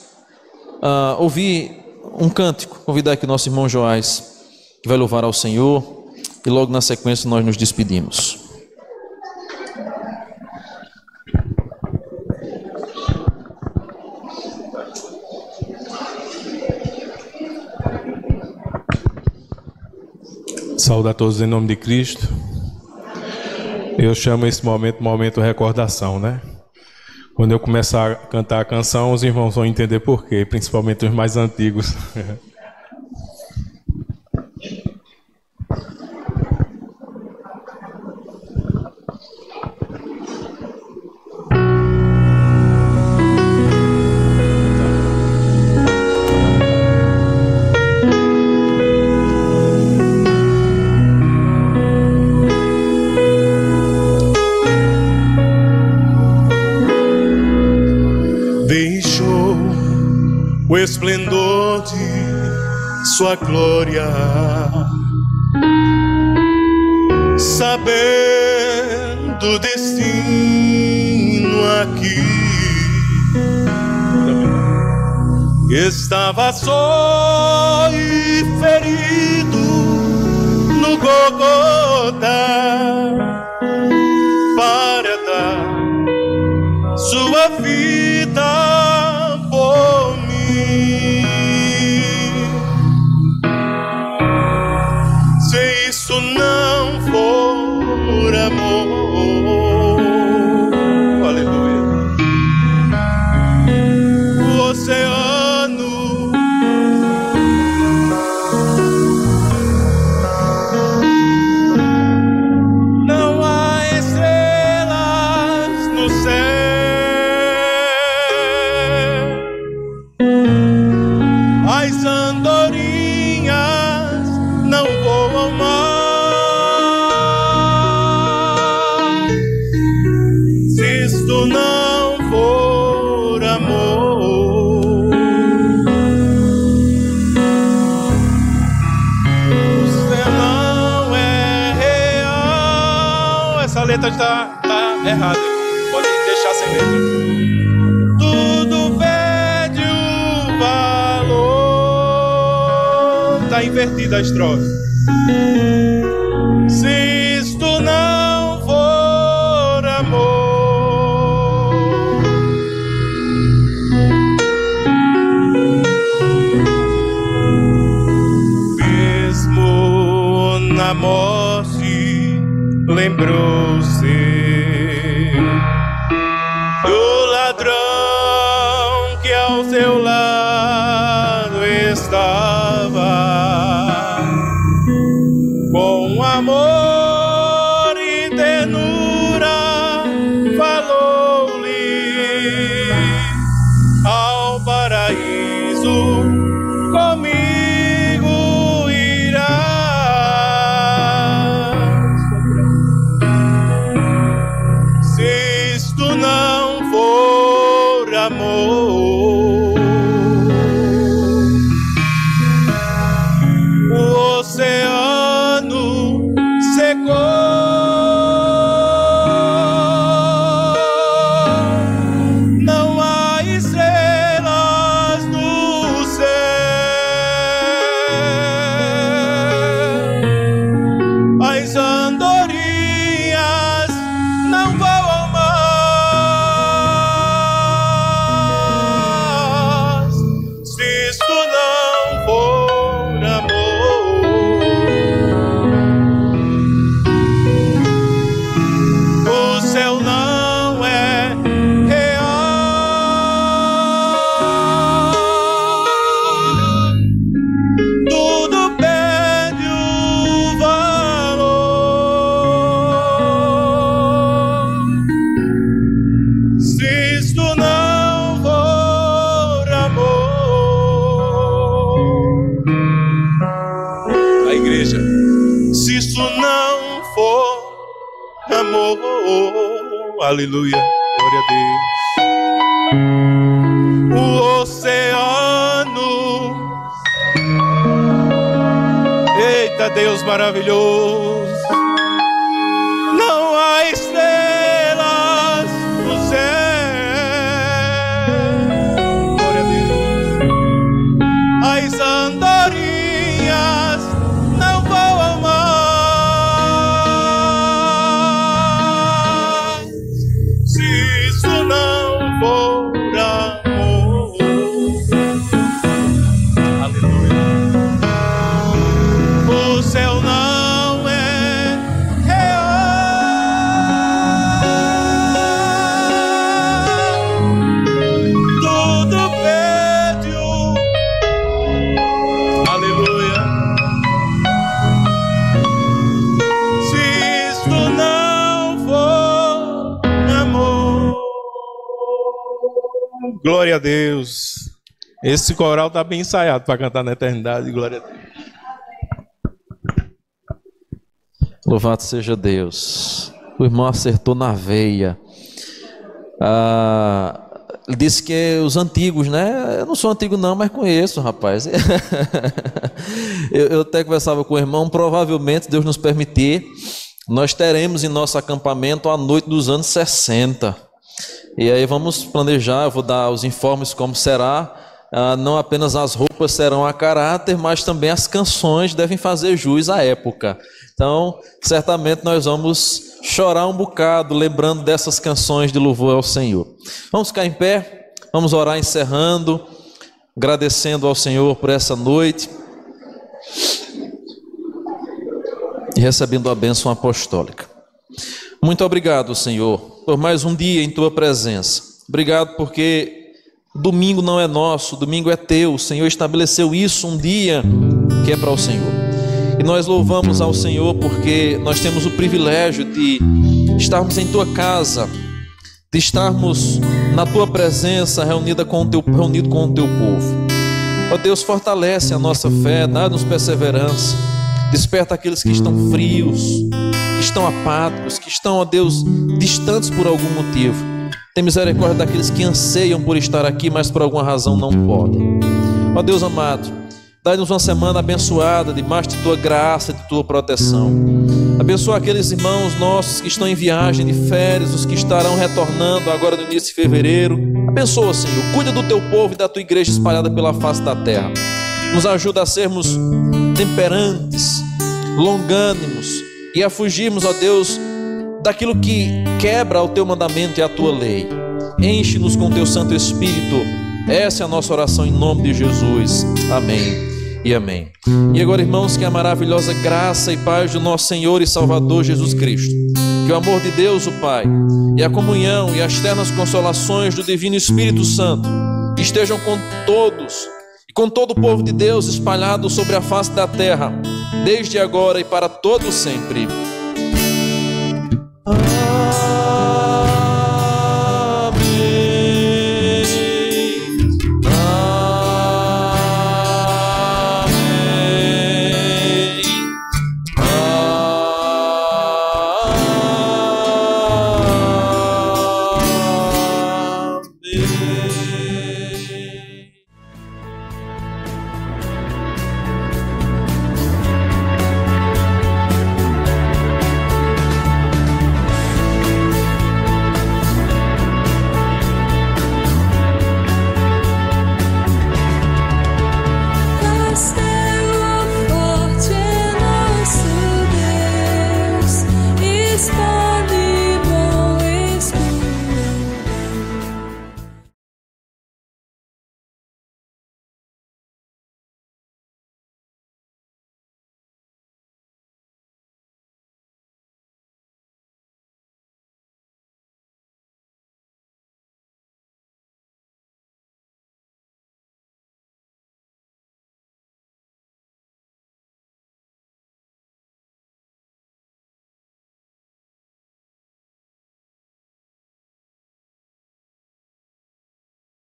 ouvir um cântico. Convidar aqui o nosso irmão Joás, que vai louvar ao Senhor, e logo na sequência nós nos despedimos. Saúde a todos em nome de Cristo. Eu chamo esse momento recordação, né? Quando eu começar a cantar a canção, os irmãos vão entender por quê, principalmente os mais antigos. O esplendor de sua glória, sabendo o destino aqui, estava só e ferido no Gólgota, letra está errada. Pode deixar sem letra. Tudo perde o valor. Está invertida a estrofe. Se isto não for amor, mesmo na morte lembrou-se do ladrão que ao seu lado estava, com amor e ternura falou-lhe ao paraíso, comigo irás. Se isto não for amor, o oceano secou. Não há estrelas no céu. As andorinhas não voam mais. Se isto não for amor, o céu não é real. Tudo perde o valor. Se isto não for amor, a igreja, se isto não for amor, aleluia, glória a Deus. O oceano, eita Deus maravilhoso, não há estrelas no céu, glória a Deus. As andorinhas não voam mais. Se isso não for amor, aleluia, o céu não é real. Tudo perde o, aleluia. Se isto não for amor, glória a Deus. Esse coral está bem ensaiado para cantar na eternidade, glória a Deus. Louvado seja Deus. O irmão acertou na veia. Ele disse que os antigos, né? Eu não sou antigo não, mas conheço, rapaz. eu até conversava com o irmão. Provavelmente, Deus nos permitir, nós teremos em nosso acampamento a noite dos anos 60. E aí vamos planejar, eu vou dar os informes como será. Não apenas as roupas serão a caráter, mas também as canções devem fazer jus à época. Então, certamente nós vamos chorar um bocado, lembrando dessas canções de louvor ao Senhor. Vamos ficar em pé, vamos orar encerrando, agradecendo ao Senhor por essa noite e recebendo a bênção apostólica. Muito obrigado, Senhor, por mais um dia em Tua presença. Obrigado porque domingo não é nosso, domingo é Teu. O Senhor estabeleceu isso, um dia que é para o Senhor. E nós louvamos ao Senhor porque nós temos o privilégio de estarmos em Tua casa, de estarmos na Tua presença, reunido com o Teu povo. Ó Deus, fortalece a nossa fé, dá-nos perseverança, desperta aqueles que estão frios, que estão apáticos, que estão, ó Deus, distantes por algum motivo. Tem misericórdia daqueles que anseiam por estar aqui, mas por alguma razão não podem. Ó Deus amado, dá-nos uma semana abençoada, debaixo de Tua graça, de Tua proteção. Abençoa aqueles irmãos nossos que estão em viagem de férias, os que estarão retornando agora no início de fevereiro. Abençoa, Senhor, cuida do teu povo e da tua igreja espalhada pela face da terra. Nos ajuda a sermos temperantes, longânimos e a fugirmos, ó Deus, daquilo que quebra o teu mandamento e a tua lei. Enche-nos com o teu Santo Espírito. Essa é a nossa oração em nome de Jesus. Amém e amém. E agora, irmãos, que a maravilhosa graça e paz do nosso Senhor e Salvador Jesus Cristo, que o amor de Deus o Pai e a comunhão e as ternas consolações do Divino Espírito Santo estejam com todos e com todo o povo de Deus espalhado sobre a face da terra, desde agora e para todo sempre. Amém.